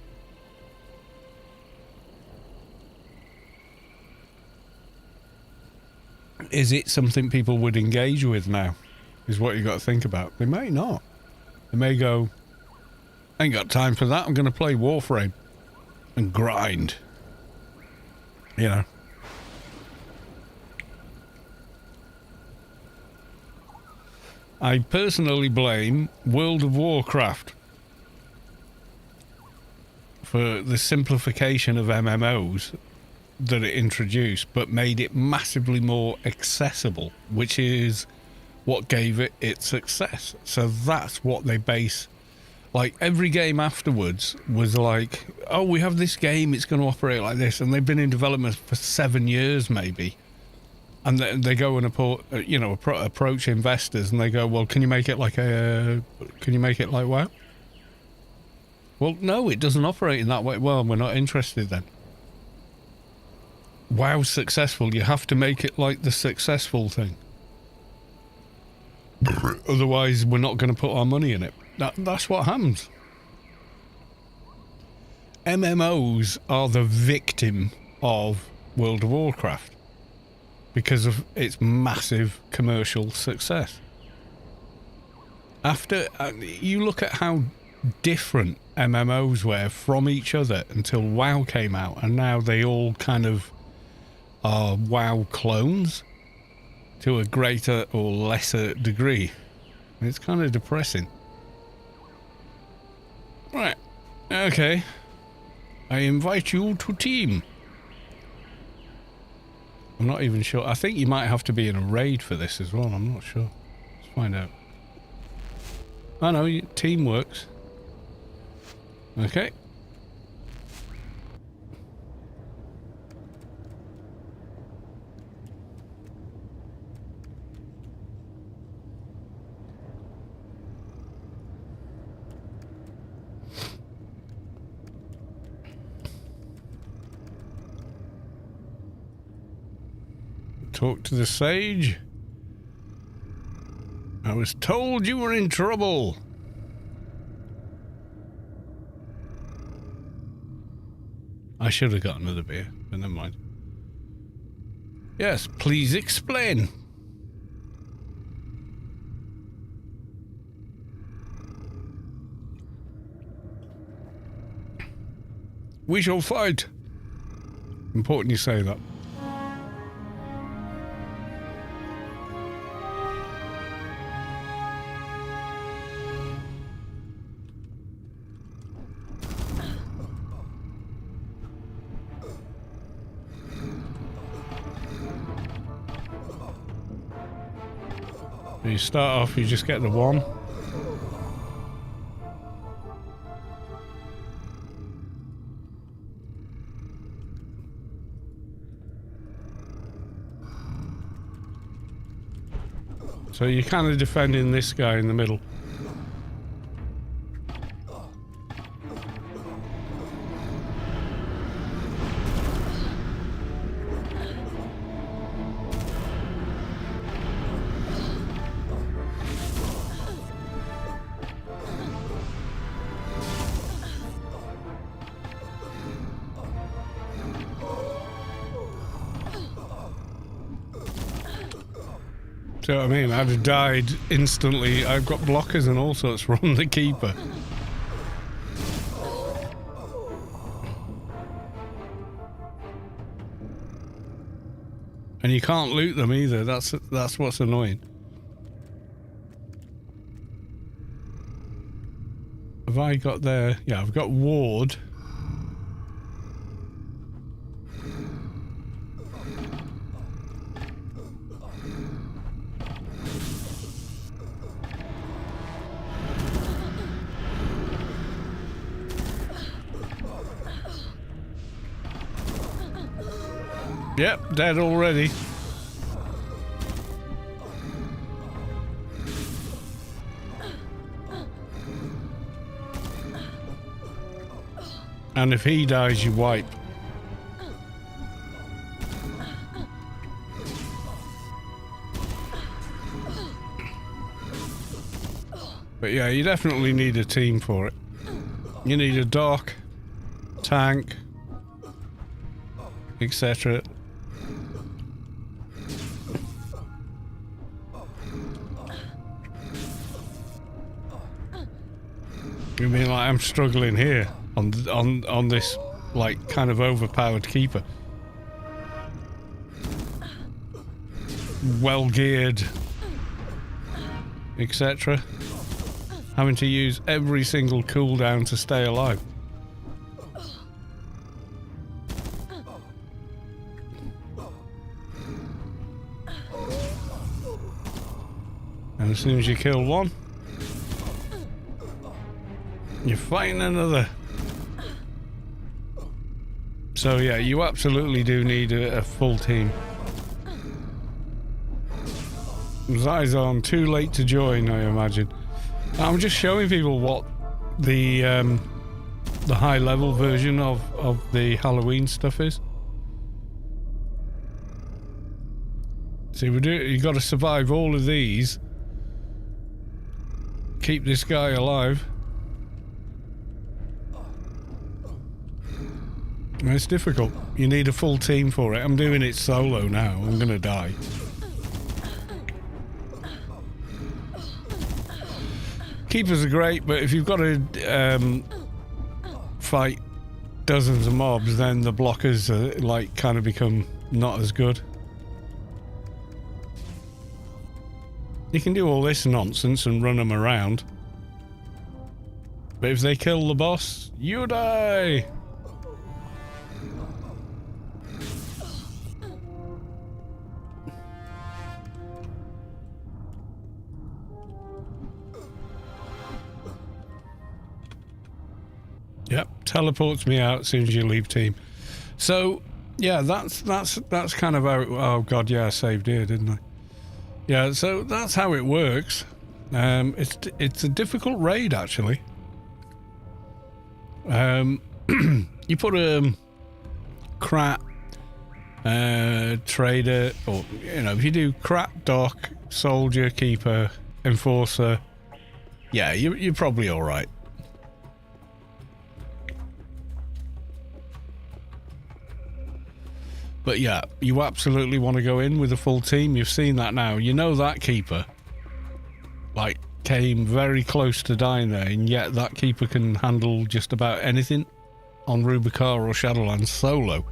Is it something people would engage with now? Is what you got to think about. They may not. They may go, I ain't got time for that. I'm going to play Warframe and grind. You know. I personally blame World of Warcraft for the simplification of MMOs that it introduced, but made it massively more accessible, which is what gave it its success. So that's what they base. Like, every game afterwards was like, oh, we have this game, it's going to operate like this, and they've been in development for 7 years maybe. And they go and approach investors, and they go, well, can you make it like WoW? Well, no, it doesn't operate in that way. Well, we're not interested then. WoW's successful. You have to make it like the successful thing. Otherwise, we're not going to put our money in it. That's what happens. MMOs are the victim of World of Warcraft because of its massive commercial success. After you look at how different MMOs were from each other until WoW came out, and now they all kind of are WoW clones to a greater or lesser degree. It's kind of depressing. Right, okay. I invite you to team. I'm not even sure. I think you might have to be in a raid for this as well. I'm not sure. Let's find out. I know, team works. Okay. Talk to the sage. I was told you were in trouble. I should have got another beer, but never mind. Yes, please explain. We shall fight. Important you say that. You start off, you just get the one. So you're kind of defending this guy in the middle. See what I mean? I'd have died instantly. I've got blockers and all sorts from the keeper. And you can't loot them either. That's what's annoying. Have I got there? Yeah, I've got ward. Yep, dead already. And if he dies, you wipe. But yeah, you definitely need a team for it. You need a dock, tank, etc. You mean like I'm struggling here on this like kind of overpowered keeper? Well geared, etc. Having to use every single cooldown to stay alive. And as soon as you kill one, you're fighting another. So yeah, you absolutely do need a full team. Zyzon, too late to join, I imagine. I'm just showing people what the high level version of the Halloween stuff is. See, you got to survive all of these. Keep this guy alive. And it's difficult. You need a full team for it. I'm doing it solo now. I'm gonna die. Keepers are great, but if you've got to fight dozens of mobs, then the blockers are, like, kind of become not as good. You can do all this nonsense and run them around, but if they kill the boss, you die! Yep, teleports me out as soon as you leave team. So, yeah, that's kind of how it, oh god, yeah, I saved here, didn't I? Yeah, so that's how it works. It's a difficult raid, actually. You put a crap trader, or, you know, if you do crap dock, soldier, keeper, enforcer, yeah, you're probably all right. But yeah, you absolutely want to go in with a full team. You've seen that now. You know that keeper, like, came very close to dying there, and yet that keeper can handle just about anything on Rubicar or Shadowlands solo.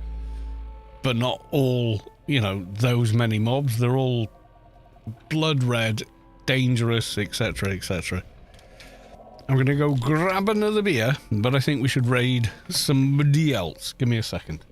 But not all, you know, those many mobs. They're all blood red, dangerous, etc., etc. I'm going to go grab another beer, but I think we should raid somebody else. Give me a second.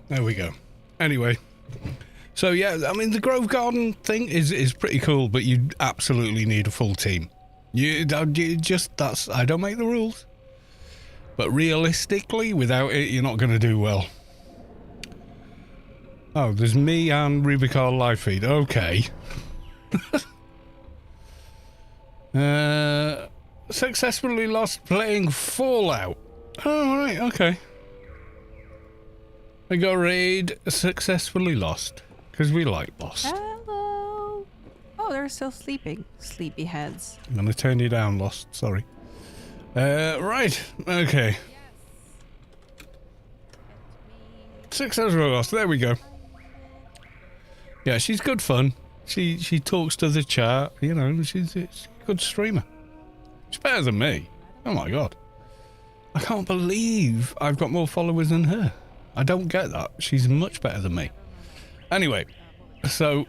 There we go. Anyway, so yeah, I mean the Grove Garden thing is pretty cool, but you absolutely need a full team. You just, that's, I don't make the rules, but realistically, without it, you're not going to do well. Oh, there's me and Rubicar live feed. Okay. Successfully lost playing Fallout. Oh, right, okay. I got raid successfully lost. Because we like lost. Hello. Oh, they're still sleeping. Sleepy heads. I'm gonna turn you down, lost. Sorry. Right. Okay. Successfully lost. There we go. Yeah, she's good fun. She talks to the chat. You know, she's a good streamer. She's better than me. Oh my god. I can't believe I've got more followers than her. I don't get that. She's much better than me. Anyway, so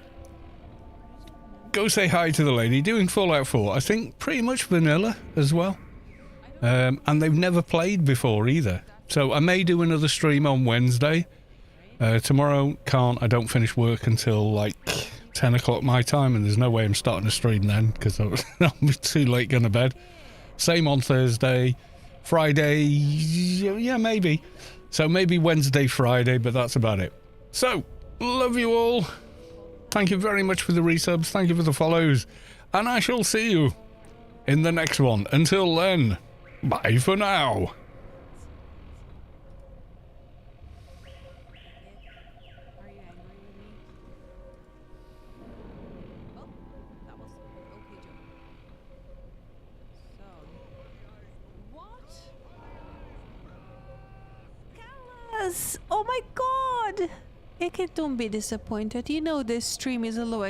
go say hi to the lady. Doing Fallout 4. I think pretty much vanilla as well. And they've never played before either. So I may do another stream on Wednesday. Tomorrow can't. I don't finish work until like 10 o'clock my time, and there's no way I'm starting a stream then because I'll be too late going to bed. Same on Thursday. Friday, yeah, maybe. So maybe Wednesday, Friday, but that's about it. So, love you all. Thank you very much for the resubs. Thank you for the follows. And I shall see you in the next one. Until then, bye for now. Oh my god! Ike, don't be disappointed. You know this stream is a low